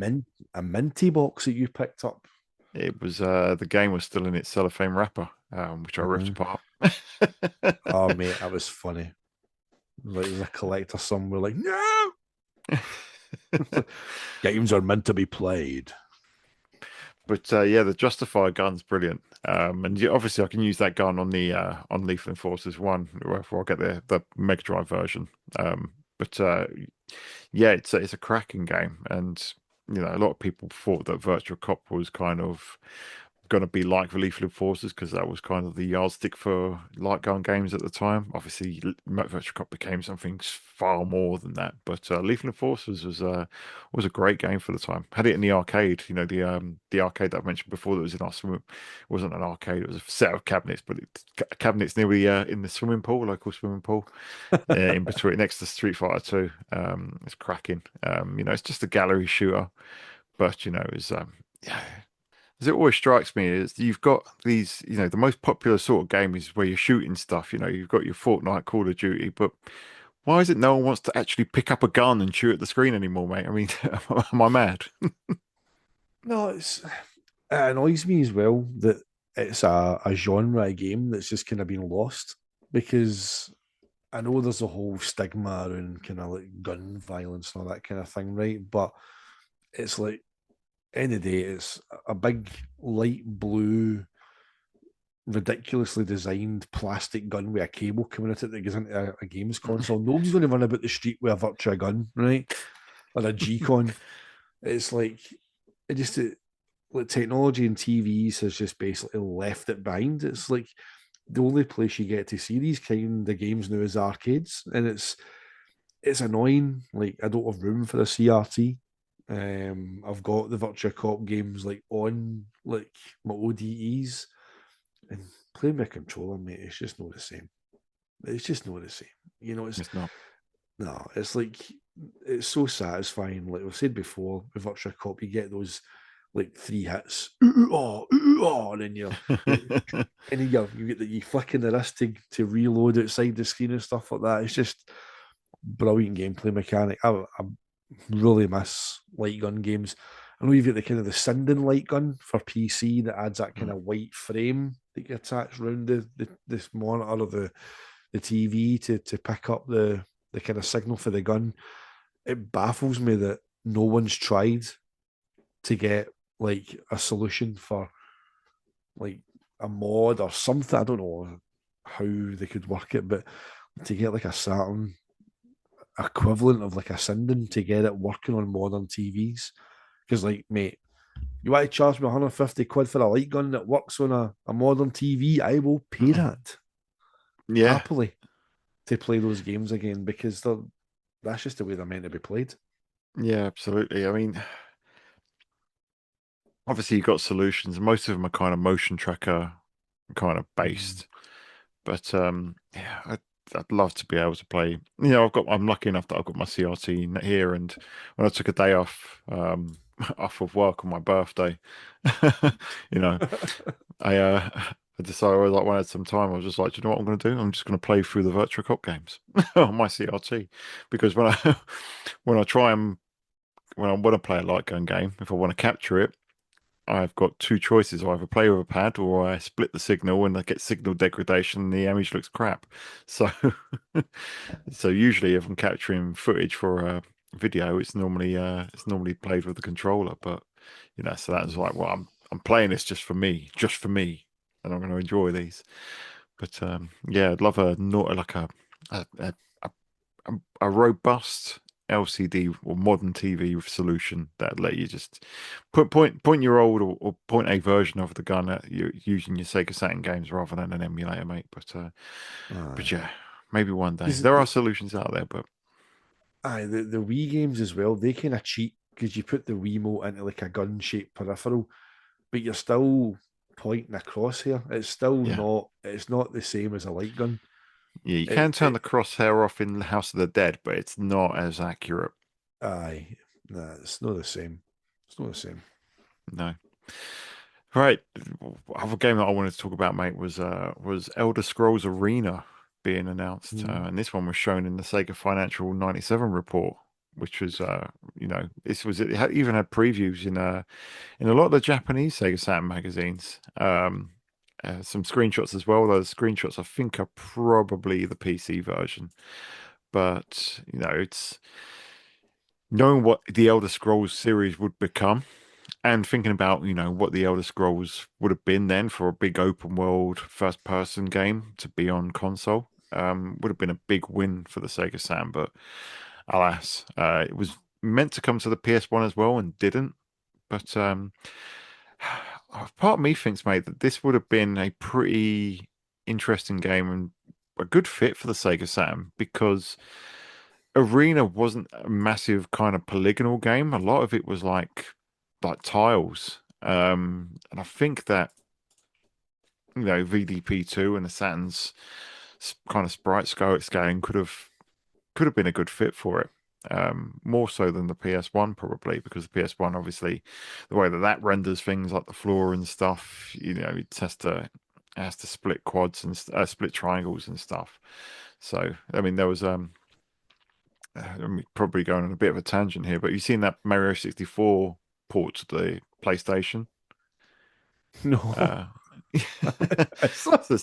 a minty box that you picked up. it was. The game was still in its cellophane wrapper, which I ripped Uh-huh. apart. Oh, mate, that was funny. Like there's a collector somewhere, like, no, games are meant to be played. But yeah, the Justifier gun's brilliant. And yeah, obviously I can use that gun on the on Lethal Enforcers 1, where I get the Mega Drive version. But yeah, it's a cracking game, and a lot of people thought that Virtual Cop was kind of going to be like the Lethal Enforcers because that was kind of the yardstick for light gun games at the time. Obviously, Virtual Cop became something far more than that. But Lethal Enforcers was a great game for the time. Had it in the arcade. The arcade that I mentioned before that was in our swim. It wasn't an arcade. It was a set of cabinets, but cabinets near in the swimming pool, local swimming pool, in between next to Street Fighter 2. It's cracking. It's just a gallery shooter, but it's yeah, as it always strikes me is you've got these, the most popular sort of game is where you're shooting stuff. You've got your Fortnite, Call of Duty, but why is it no one wants to actually pick up a gun and shoot at the screen anymore, mate? I mean, am I mad? No, it annoys me as well that it's a genre of game that's just kind of been lost because I know there's a whole stigma around kind of like gun violence and all that kind of thing, right? But it's like, end of the day, it's a big light blue, ridiculously designed plastic gun with a cable coming at it that goes into a games console. Nobody's going to run about the street with a virtual gun, right? Or a G-Con. It's like, it just, like technology and TVs has just basically left it behind. It's like the only place you get to see these kind of games now is arcades, and it's annoying. Like I don't have room for a CRT. I've got the Virtua Cop games like on like my ODEs and playing with a controller, mate. It's just not the same. It's just not the same. You know, it's It's not. no, it's like it's so satisfying. Like we've said before, with Virtua Cop, you get those like three hits, ooh, oh, ooh, oh, and then and then you get that you flicking the wrist to reload outside the screen and stuff like that. It's just brilliant gameplay mechanic. I really miss light gun games. I know you've got the kind of the Sinden light gun for PC that adds that kind Mm. of white frame that you attach around this monitor or the TV to pick up the kind of signal for the gun. It baffles me that no one's tried to get like a solution for like a mod or something. I don't know how they could work it, but to get like a Saturn equivalent of like a Sinden to get it working on modern TVs. Because like, mate, you want to charge me 150 quid for a light gun that works on a modern TV? I will pay that Yeah, happily to play those games again because that's just the way they're meant to be played. yeah, absolutely. I mean, obviously you've got solutions. Most of them are kind of motion tracker kind of Mm. based. But yeah, I'd love to be able to play. I'm lucky enough that I've got my CRT here, and when I took a day off, off of work on my birthday, you know, I I decided I was like when I had some time, I was just like, do you know what I'm going to do? I'm just going to play through the Virtual Cop games on my CRT because when I try and when I want to play a light gun game, if I want to capture it. I've got two choices. I either play with a pad or I split the signal and I get signal degradation and the image looks crap. So so usually if I'm capturing footage for a video, it's normally played with the controller. But so that's like, well, I'm playing this just for me, and I'm going to enjoy these. But yeah, I'd love a not like a, a a robust LCD or modern TV solution that let you just point your old or point a version of the gun at you using your Sega Saturn games rather than an emulator, mate. But Aye. yeah, maybe one day. Because There are solutions out there, but the Wii games as well, they kind of cheat because you put the Wiimote into like a gun shaped peripheral, but you're still pointing a crosshair. yeah, It's not the same as a light gun. yeah, you It, can turn it the crosshair off in the House of the Dead, but it's not as accurate. aye, nah, it's not the same. It's not the same. No. Right. Other game that I wanted to talk about, mate, was Elder Scrolls Arena being announced, Mm. and this one was shown in the Sega Financial '97 report, which was, even had previews in a lot of the Japanese Sega Saturn magazines. Some screenshots as well. Those screenshots I think are probably the PC version, but it's knowing what the Elder Scrolls series would become and thinking about, what the Elder Scrolls would have been then for a big open world first person game to be on console, would have been a big win for the Sega Saturn. But alas, it was meant to come to the PS1 as well and didn't. But part of me thinks, mate, that this would have been a pretty interesting game and a good fit for the Sega Saturn because Arena wasn't a massive kind of polygonal game. A lot of it was like tiles. And I think that VDP2 and the Saturn's kind of sprite scaling could have been a good fit for it. More so than the PS1 probably because the PS1 obviously the way that renders things like the floor and stuff, it has to split quads and split triangles and stuff. So I mean there was I'm probably going on a bit of a tangent here, but you've seen that Mario 64 port to the PlayStation. No, Uh, it's so,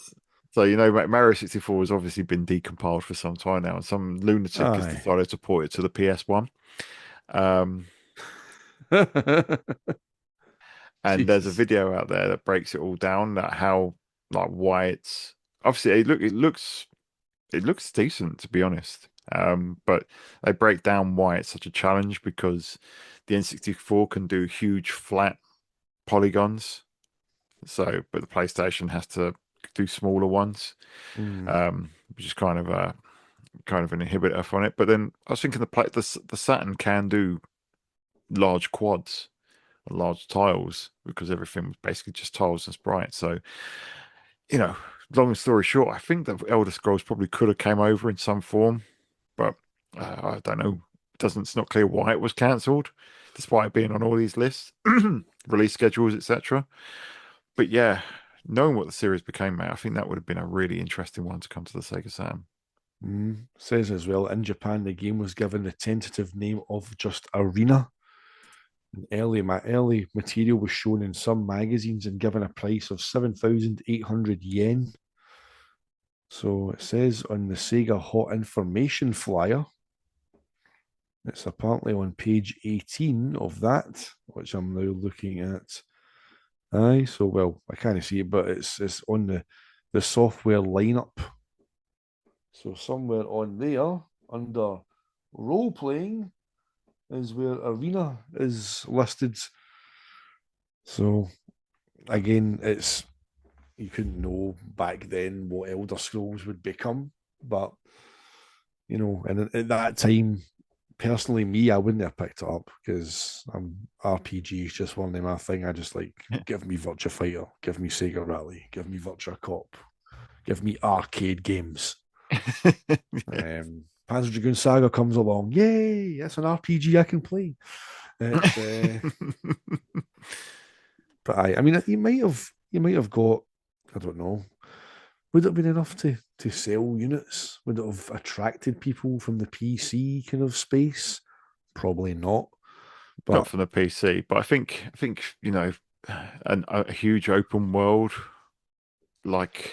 so Mario 64 has obviously been decompiled for some time now, and some lunatic has aye. decided to port it to the PS1. Um, and there's a Jesus. video out there that breaks it all down, that how like why it's obviously it looks decent to be honest. But they break down why it's such a challenge because the N64 can do huge flat polygons, but the PlayStation has to do smaller ones, Mm. which is kind of an inhibitor on it. But then I was thinking the Saturn can do large quads large tiles because everything was basically just tiles and sprites. So, you know, long story short, I think that Elder Scrolls probably could have came over in some form, but I don't know. Doesn't It's not clear why it was cancelled, despite being on all these lists, release schedules, etc. But yeah, knowing what the series became, mate, I think that would have been a really interesting one to come to the Sega Saturn. Says as well, in Japan, the game was given the tentative name of just Arena. Early material was shown in some magazines and given a price of 7,800 yen. So it says on the Sega Hot Information flyer, it's apparently on page 18 of that, which I'm now looking at. Aye, so well, I can't see it, but it's on the software lineup. So somewhere on there, under role playing, is where Arena is listed. So again, it's you couldn't know back then what Elder Scrolls would become, but and at that time, personally, me, I wouldn't have picked it up because RPGs just one of my thing. I just like give me Virtua Fighter, give me Sega Rally, give me Virtua Cop, give me arcade games. Yeah. Panzer Dragoon Saga comes along, yay! That's an RPG I can play. It's but I mean, you might have got, I don't know, would it have been enough to sell units? Would it have attracted people from the PC kind of space? Probably not. Not But from the PC, but I think a huge open world like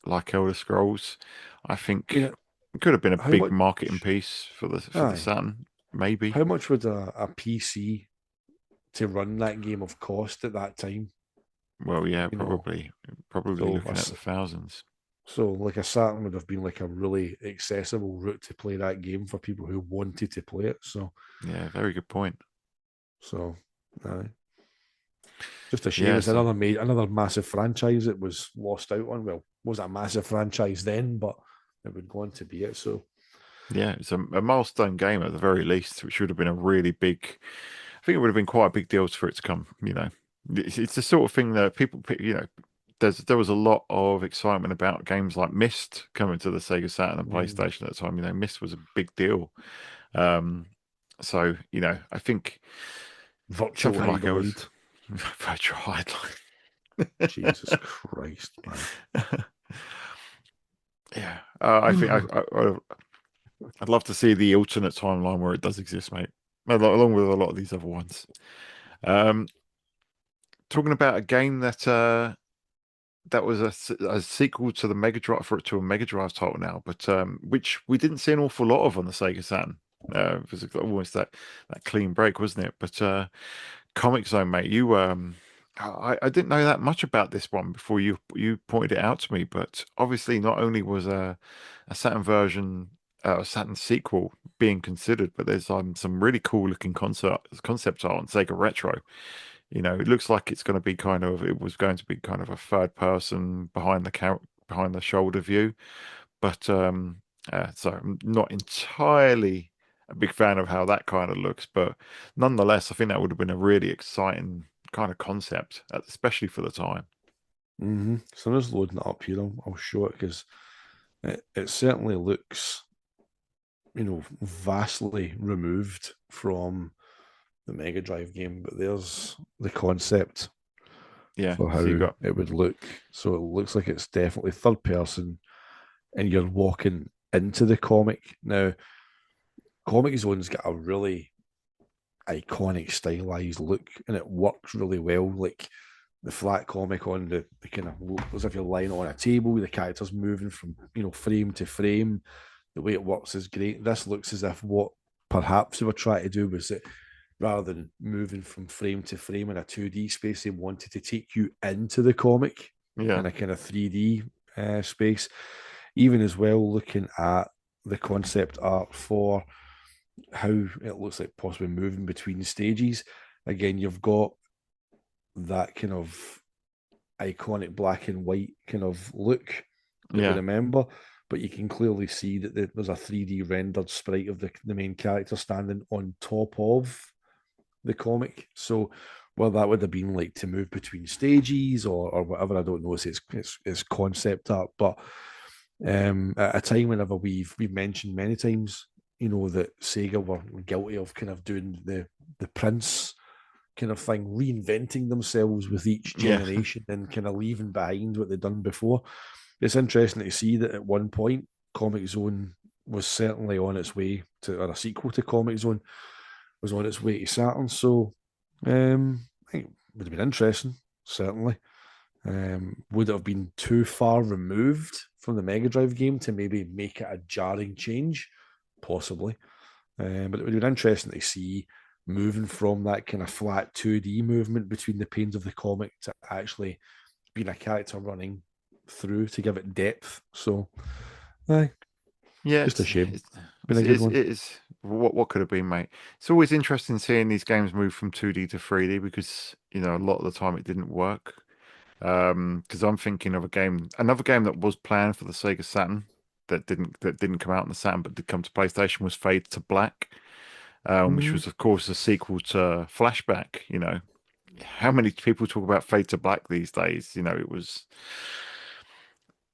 Elder Scrolls, I I think mean, it could have been a how big much? marketing piece for the Aye, Saturn, maybe. how much would a PC to run that game have cost at that time? Well, yeah, You know, probably so looking at the thousands. like a Saturn would have been like a really accessible route to play that game for people who wanted to play it. Yeah, very good point. So, aye. Just a shame. Yeah, It's so another massive franchise it was lost out on. Well, wasn't a massive franchise then, but it would go on to be it. So, yeah, it's a milestone game at the very least, which would have been a really big. I think it would have been quite a big deal for it to come. It's the sort of thing that there was a lot of excitement about games like Myst coming to the Sega Saturn and PlayStation at the time. Myst was a big deal. Um, so I think virtual something like it was hydroid. virtual highlight. Jesus Christ, man. Yeah, I think I'd love to see the alternate timeline where it does exist, mate, along with a lot of these other ones. Um, Talking about a game that was a sequel to the Mega Drive to a Mega Drive title now, but which we didn't see an awful lot of on the Sega Saturn. It was almost that clean break, wasn't it? But Comic Zone, mate, I didn't know that much about this one before you pointed it out to me. But obviously, not only was a Saturn version, a Saturn sequel being considered, but there's some really cool looking concept art on Sega Retro. It looks like it was going to be kind of a third person behind the shoulder view, but so I'm not entirely a big fan of how that kind of looks, but nonetheless, I think that would have been a really exciting kind of concept, especially for the time. So I'm just loading it up here. I'll show it because it certainly looks, vastly removed from the Mega Drive game, but there's the concept Yeah, for so you how got it would look. So it looks like it's definitely third person, and you're walking into the comic. Now, Comic Zone's got a really iconic stylized look, and it works really well. Like the flat comic on the kind of as if you're lying on a table, the characters moving from frame to frame. The way it works is great. This looks as if what perhaps they were trying to do was that rather than moving from frame to frame in a 2D space, they wanted to take you into the comic yeah, in a kind of 3D space. Even as well, looking at the concept art for how it looks like possibly moving between stages. Again, you've got that kind of iconic black and white kind of look that we yeah, remember, but you can clearly see that there's a 3D rendered sprite of the main character standing on top of the comic. So well, that would have been like to move between stages or whatever. I don't know. It's concept art, but at a time whenever we've mentioned many times, that Sega were guilty of kind of doing the Prince kind of thing, reinventing themselves with each Yeah, generation and kind of leaving behind what they'd done before. It's interesting to see that at one point, Comic Zone was certainly on its way to, or a sequel to Comic Zone was on its way to Saturn. So I think it would have been interesting, certainly. Would it have been too far removed from the Mega Drive game to maybe make it a jarring change? Possibly. But it would have been interesting to see moving from that kind of flat 2D movement between the panes of the comic to actually being a character running through to give it depth. So, aye, yeah. just a shame. Been It's, a good it's, one. it's what could have been, mate. It's always interesting seeing these games move from 2D to 3D because a lot of the time it didn't work. Because I'm thinking of another game that was planned for the Sega Saturn that didn't come out on the Saturn but did come to PlayStation was Fade to Black, which Mm. was of course a sequel to Flashback. How many people talk about Fade to Black these days? It was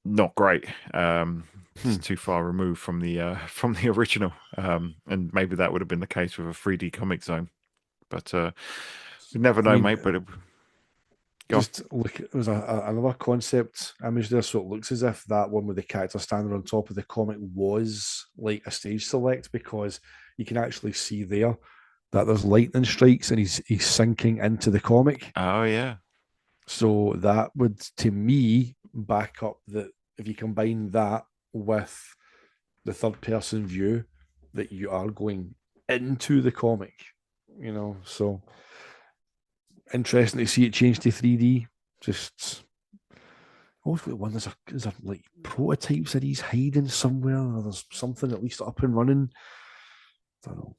not great. It's Hmm. too far removed from the from the original. And maybe that would have been the case with a 3D Comic Zone, but we never I know, mean, mate. But go on. just look, it was another concept image there, so it looks as if that one with the character standing on top of the comic was like a stage select because you can actually see there that there's lightning strikes and he's sinking into the comic. Oh yeah, So that would, to me, back up that if you combine that with the third person view, that you are going into the comic, So interesting to see it change to 3D. Just hopefully one there's a like prototypes that he's hiding somewhere, or there's something at least up and running. I don't know.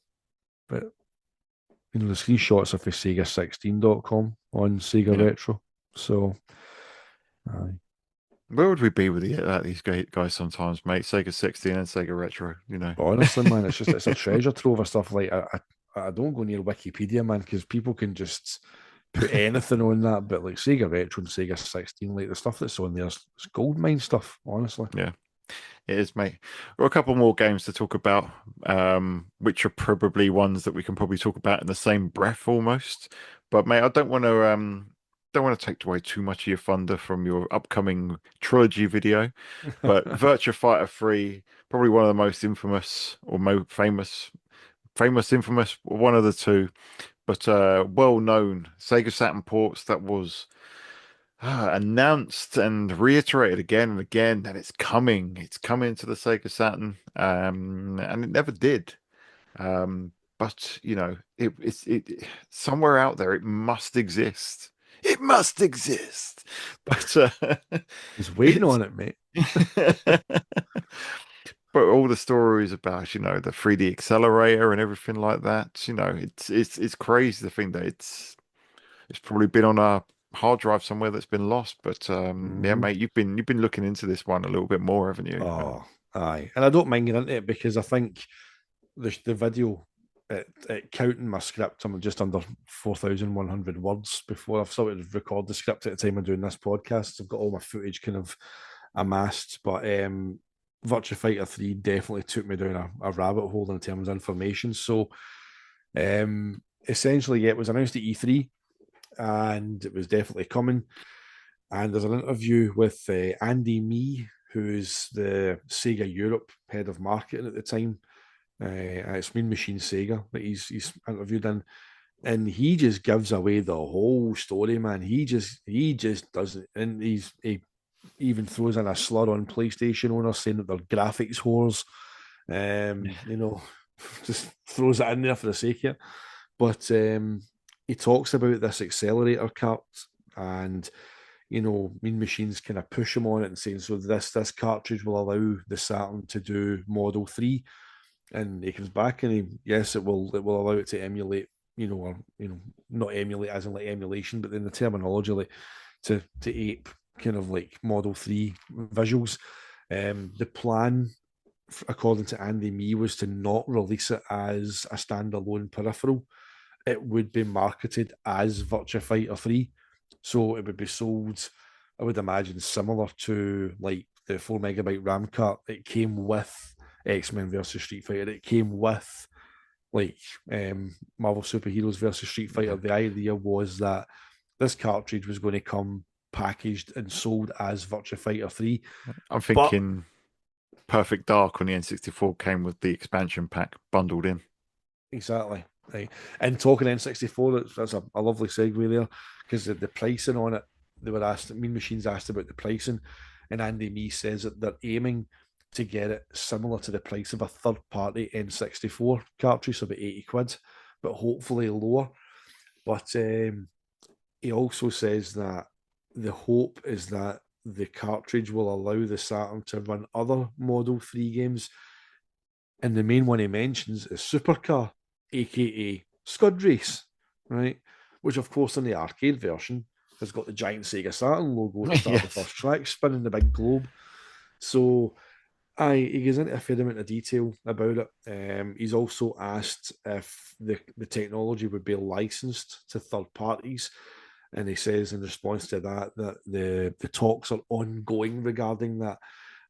But the screenshots of the SEGA16.com on Sega yeah. Retro. So aye. Where would we be with these guys sometimes, mate? Sega 16 and Sega Retro, But honestly, man, it's a treasure trove of stuff. Like I don't go near Wikipedia, man, because people can just put anything on that. But like Sega Retro and Sega 16, like the stuff that's on there is gold mine stuff, honestly. Yeah, it is, mate. Got a couple more games to talk about, which are probably ones that we can probably talk about in the same breath almost. But mate, I don't want to take away too much of your thunder from your upcoming trilogy video. But Virtua Fighter 3, probably one of the most infamous or most infamous, one of the two, but well known Sega Saturn ports that was announced and reiterated again and again that it's coming to the Sega Saturn, and it never did. But somewhere out there it must exist. It must exist. But He's waiting it's on it, mate. but all the stories about the 3D accelerator and everything like that, it's crazy to think that it's probably been on a hard drive somewhere that's been lost. But yeah, Mm-hmm. mate, you've been looking into this one a little bit more, haven't you? Oh, aye. And I don't mind getting into it because I think the video at counting my script, I'm just under 4,100 words before I've started to record the script at the time of doing this podcast. I've got all my footage kind of amassed, but Virtua Fighter 3 definitely took me down a rabbit hole in terms of information. So essentially, yeah, it was announced at E3 and it was definitely coming. And there's an interview with Andy Mee, who's the Sega Europe head of marketing at the time. It's Mean Machine Sega that he's interviewed in, and he just gives away the whole story, man. He just does it, and he even throws in a slur on PlayStation owners saying that they're graphics whores. Just throws it in there for the sake of it. But he talks about this accelerator cart and Mean Machines kind of push him on it and saying, so this cartridge will allow the Saturn to do Model 3. And he comes back and yes, it will allow it to emulate, or not emulate as in like emulation, but then the terminology like to ape kind of like Model 3 visuals. The plan, according to Andy Mee, was to not release it as a standalone peripheral, it would be marketed as Virtua Fighter 3. So it would be sold, I would imagine, similar to like the 4 MB RAM card. It came with X-Men versus Street Fighter. It came with like Marvel Superheroes versus Street Fighter. Yeah. The idea was that this cartridge was going to come packaged and sold as Virtua Fighter 3. I'm But thinking Perfect Dark on the N64 came with the expansion pack bundled in. exactly. Right. And talking N64, that's a lovely segue there because the pricing on it, they were asked, Mean Machines asked about the pricing, and Andy Mee says that they're aiming to get it similar to the price of a third party N64 cartridge, so about 80 quid, but hopefully lower. But he also says that the hope is that the cartridge will allow the Saturn to run other Model 3 games. And the main one he mentions is Supercar, aka Scud Race, right? Which, of course, in the arcade version has got the giant Sega Saturn logo at the start of the Yes. first track, spinning the big globe. So, he goes into a fair amount of detail about it. He's also asked if the technology would be licensed to third parties, and he says in response to that that the talks are ongoing regarding that,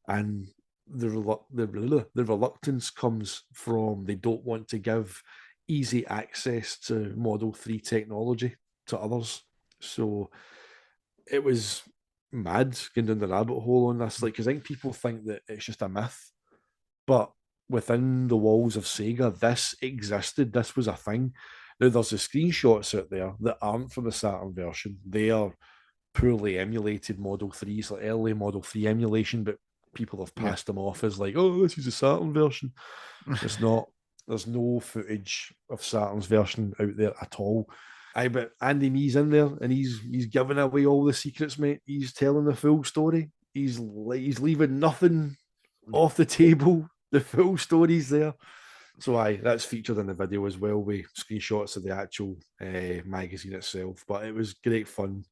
and the reluctance comes from they don't want to give easy access to Model 3 technology to others. So it was mad going down the rabbit hole on this, like, because I think people think that it's just a myth, but within the walls of Sega, this existed. This was a thing. Now there's the screenshots out there that aren't from the Saturn version. They are poorly emulated Model 3s, like early Model 3 emulation, but people have Yeah. passed them off as like, oh, this is a Saturn version. It's not. There's no footage of Saturn's version out there at all. I but Andy Mee's in there and he's giving away all the secrets, mate. He's telling the full story. He's leaving nothing off the table. The full story's there. So that's featured in the video as well with screenshots of the actual magazine itself. But it was great fun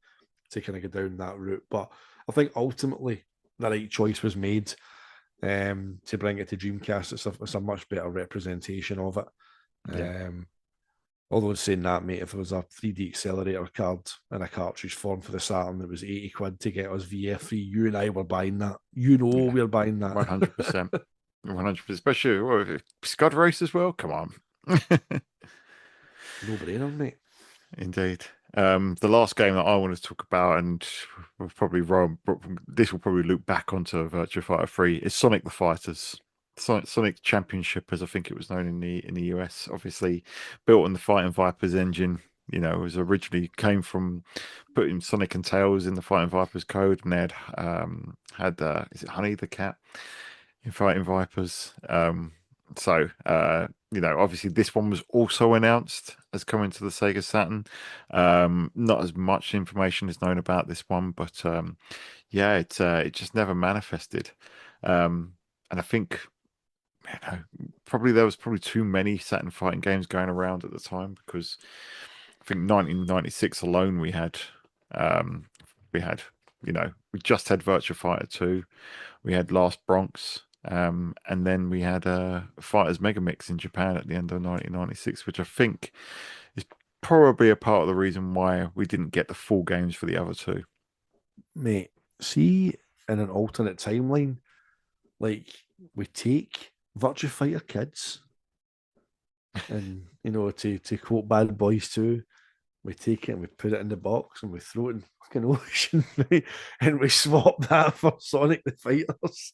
to kind of go down that route. But I think ultimately the right choice was made to bring it to Dreamcast. It's a much better representation of it. Yeah. Although saying that, mate, if there was a 3D accelerator card in a cartridge form for the Saturn that was 80 quid to get us VF3, you and I were buying that. You know Yeah. we're buying that. 100%. 100%. Especially Scud Race as well. Come on. No brainer, mate. Indeed. The last game that I want to talk about, and we'll probably this will probably loop back onto Virtua Fighter 3, is Sonic the Fighters. Sonic Championship, as I think it was known in the US, obviously built on the Fighting Vipers engine. You know, it was originally came from putting Sonic and Tails in the Fighting Vipers code, and they had is it Honey the cat in Fighting Vipers. You know, obviously this one was also announced as coming to the Sega Saturn. Not as much information is known about this one, but yeah, it just never manifested. And I think you know, probably there was probably too many Saturn fighting games going around at the time because I think 1996 alone um, we had you know we just had Virtua Fighter 2, we had Last Bronx, and then we had Fighters Megamix in Japan at the end of 1996, which I think is probably a part of the reason why we didn't get the full games for the other two. Mate, see, in an alternate timeline, like we take Virtua Fighter Kids and to quote Bad Boys 2, we take it and we put it in the box and we throw it in the fucking ocean, right? And we swap that for Sonic the Fighters.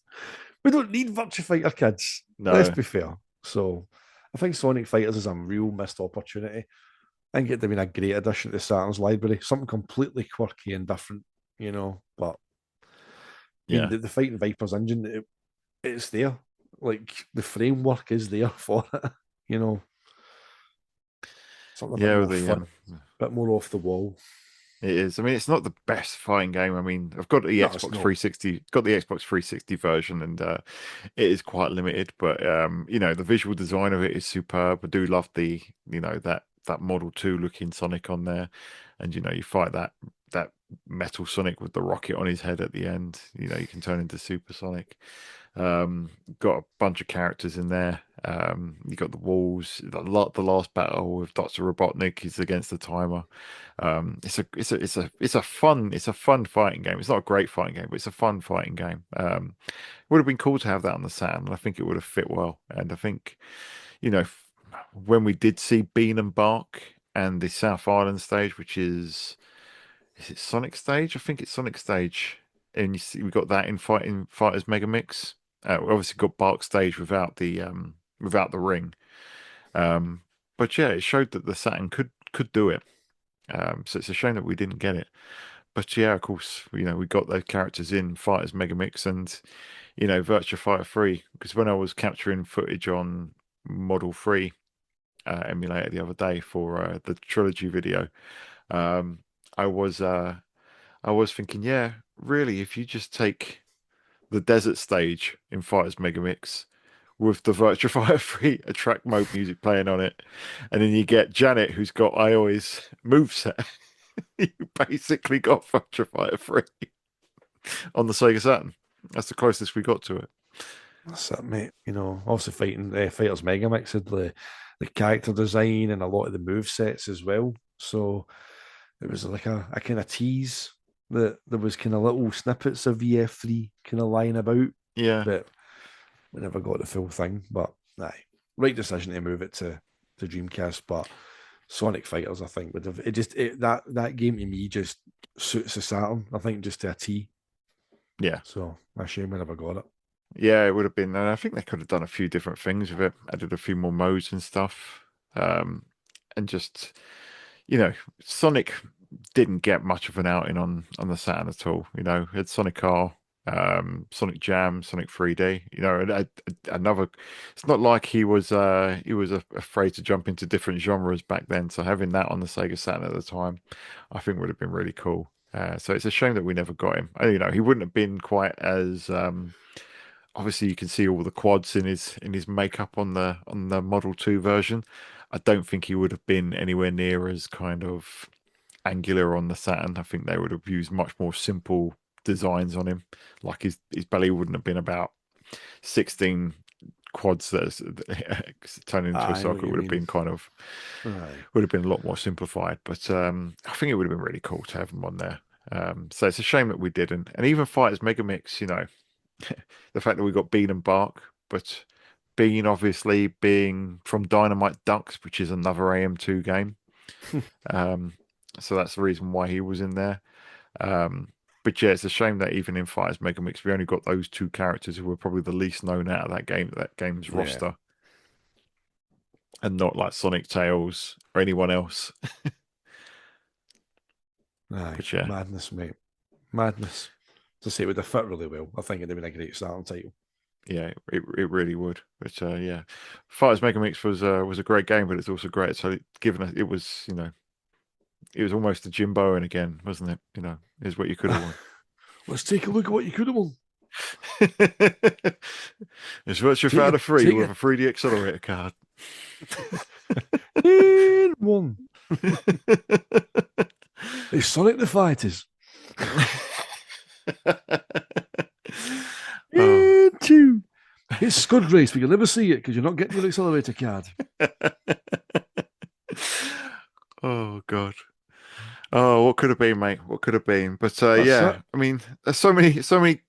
We don't need Virtua Fighter Kids. Let's No, be fair. So I think Sonic Fighters is a real missed opportunity. I think it'd have been a great addition to Saturn's library, something completely quirky and different, But I mean, yeah, the Fighting Vipers engine, it's there. Like the framework is there for it, you know, something a bit yeah. more The fun, a bit more off the wall. It is. I mean, it's not the best fighting game. I mean, I've got the No, it's Xbox not. 360, got the Xbox 360 version, and it is quite limited. But you know, the visual design of it is superb. I do love that Model 2 looking Sonic on there, and you know, you fight that metal Sonic with the rocket on his head at the end. You know, you can turn into Super Sonic. Got a bunch of characters in there. You got the walls. The last battle with Dr. Robotnik is against the timer. It's a fun fighting game. It's not a great fighting game, but it's a fun fighting game. Would have been cool to have that on the Saturn, and I think it would have fit well. And I think, you know, when we did see Bean and Bark and the South Island stage, which is it Sonic Stage? I think it's Sonic Stage. And you see, we got that in Fighters Mega Mix. We obviously got Bark Stage without the ring. Um, but yeah, it showed that the Saturn could do it. So it's a shame that we didn't get it. But yeah, of course, we got those characters in Fighters Mega Mix and Virtua Fighter 3. Because when I was capturing footage on Model 3 emulator the other day for the trilogy video, um, I was uh, I was thinking, yeah, really, if you just take the desert stage in Fighters Megamix with the Virtua Fighter 3 attract mode music playing on it, and then you get Janet, who's got Aoi's moveset, you basically got Virtua Fighter 3 on the Sega Saturn. That's the closest we got to it. That's it, mate. Obviously fighting Fighters Megamix had the character design and a lot of the move sets as well. So it was like a kind of tease that there was kind of little snippets of VF3 kind of lying about, Yeah, but we never got the full thing. But aye, right decision to move it to Dreamcast. But Sonic Fighters, I think, would have that game to me just suits the Saturn. I think just to a T. yeah. So a shame we never got it. Yeah, it would have been, and I think they could have done a few different things with it, added a few more modes and stuff, and just, Sonic didn't get much of an outing on the Saturn at all. It had Sonic R, Sonic Jam, Sonic 3D. Another. It's not like he was afraid to jump into different genres back then. So having that on the Sega Saturn at the time, I think would have been really cool. So it's a shame that we never got him. He wouldn't have been quite as obviously you can see all the quads in his makeup on the Model 2 version. I don't think he would have been anywhere near as kind of angular on the Saturn. I think they would have used much more simple designs on him. Like his belly wouldn't have been about 16 quads that's turned into a I know what socket. you Would have mean. been kind of Aye. would have been a lot more simplified. But I think it would have been really cool to have him on there. So it's a shame that we didn't. And even Fighters Mega Mix, the fact that we got Bean and Bark, but Bean obviously being from Dynamite Ducks, which is another AM2 game. Um, so that's the reason why he was in there. Um, but yeah, it's a shame that even in Fighters Mega Mix, we only got those two characters who were probably the least known out of that game's Yeah. roster, and not like Sonic Tails or anyone else. Aye. But yeah, Madness, mate. Madness. To say it would have fit really well. I think it'd have been a great Saturn title. yeah, it really would. But yeah, Fighters Mega Mix was a great game, but it's also great. So given it was almost a Jimbo and again, wasn't it? Is what you could have won. Let's take a look at what you could have won. It's Virtua Take Fighter it. 3 Take with it. a 3D accelerator card. And one. It's Sonic the Fighters. Oh. And two. It's Scud Race, but you'll never see it because you're not getting your accelerator card. Oh God. Oh, what could have been, mate? What could have been? But That's it. yeah, I mean, there's so many Sega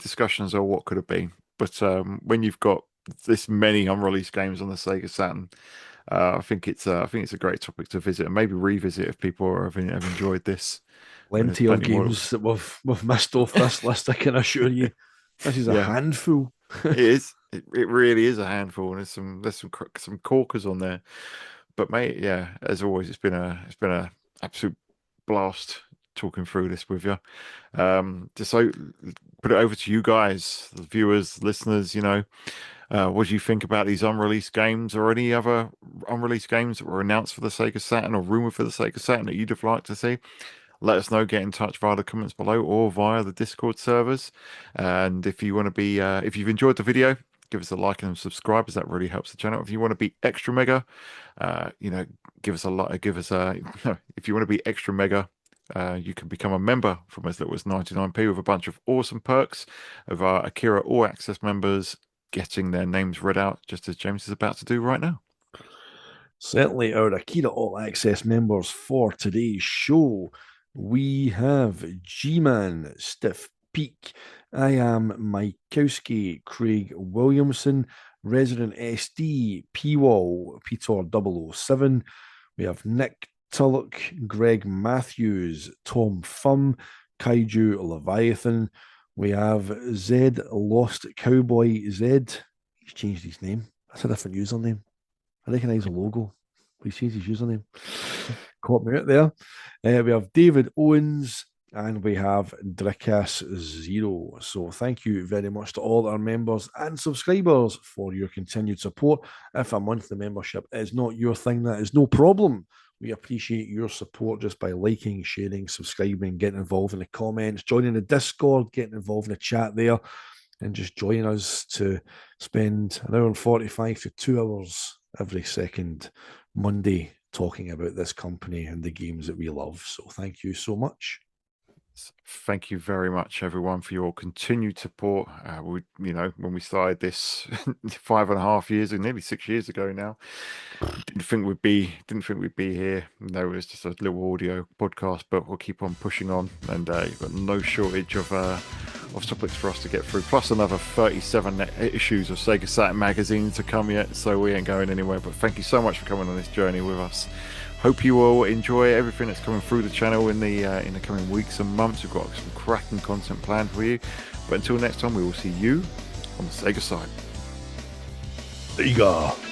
discussions on what could have been. But when you've got this many unreleased games on the Sega Saturn, I think it's a great topic to visit and maybe revisit if people have enjoyed this. When there's Plenty of plenty more. games that we've missed off this list, I can assure you. This is a Yeah, handful. it is. It really is a handful, and there's some corkers on there. But mate, yeah, as always, it's been a absolute blast talking through this with you. Just so put it over to you guys, the viewers, listeners. What do you think about these unreleased games or any other unreleased games that were announced for the Sega Saturn or rumored for the Sega Saturn that you'd have liked to see? Let us know. Get in touch via the comments below or via the Discord servers. And if you want to be, if you've enjoyed the video, give us a like and subscribe, as that really helps the channel. If you want to be extra mega, uh, you know, give us a like. Give us a. If you want to be extra mega, you can become a member from as little as 99p with a bunch of awesome perks of our Akira All Access members. getting their names read out, just as James is about to do right now. Certainly, our Akira All Access members for today's show. We have G-Man, Stiff Peak. I am Mikowski, Craig Williamson, Resident SD, P-Wall, Peter 007. We have Nick Tulloch, Greg Matthews, Tom Fum, Kaiju Leviathan. We have Zed Lost Cowboy Zed. He's changed his name. That's a different username. I recognise the logo. Please change his username. Caught me out there. We have David Owens and we have Drickas Zero. So thank you very much to all our members and subscribers for your continued support. If a monthly membership is not your thing, that is no problem. We appreciate your support just by liking, sharing, subscribing, getting involved in the comments, joining the Discord, getting involved in the chat there, and just joining us to spend an hour and 45 to 2 hours every second Monday talking about this company and the games that we love. So thank you so much. Thank you very much, everyone, for your continued support. When we started this 5.5 years, nearly 6 years ago now, didn't think we'd be here. No, it was just a little audio podcast, but we'll keep on pushing on, and you've got no shortage of topics for us to get through. Plus another 37 issues of Sega Saturn magazine to come yet, so we ain't going anywhere. But thank you so much for coming on this journey with us. Hope you all enjoy everything that's coming through the channel in the coming weeks and months. We've got some cracking content planned for you. But until next time, we will see you on the Sega side. Sega.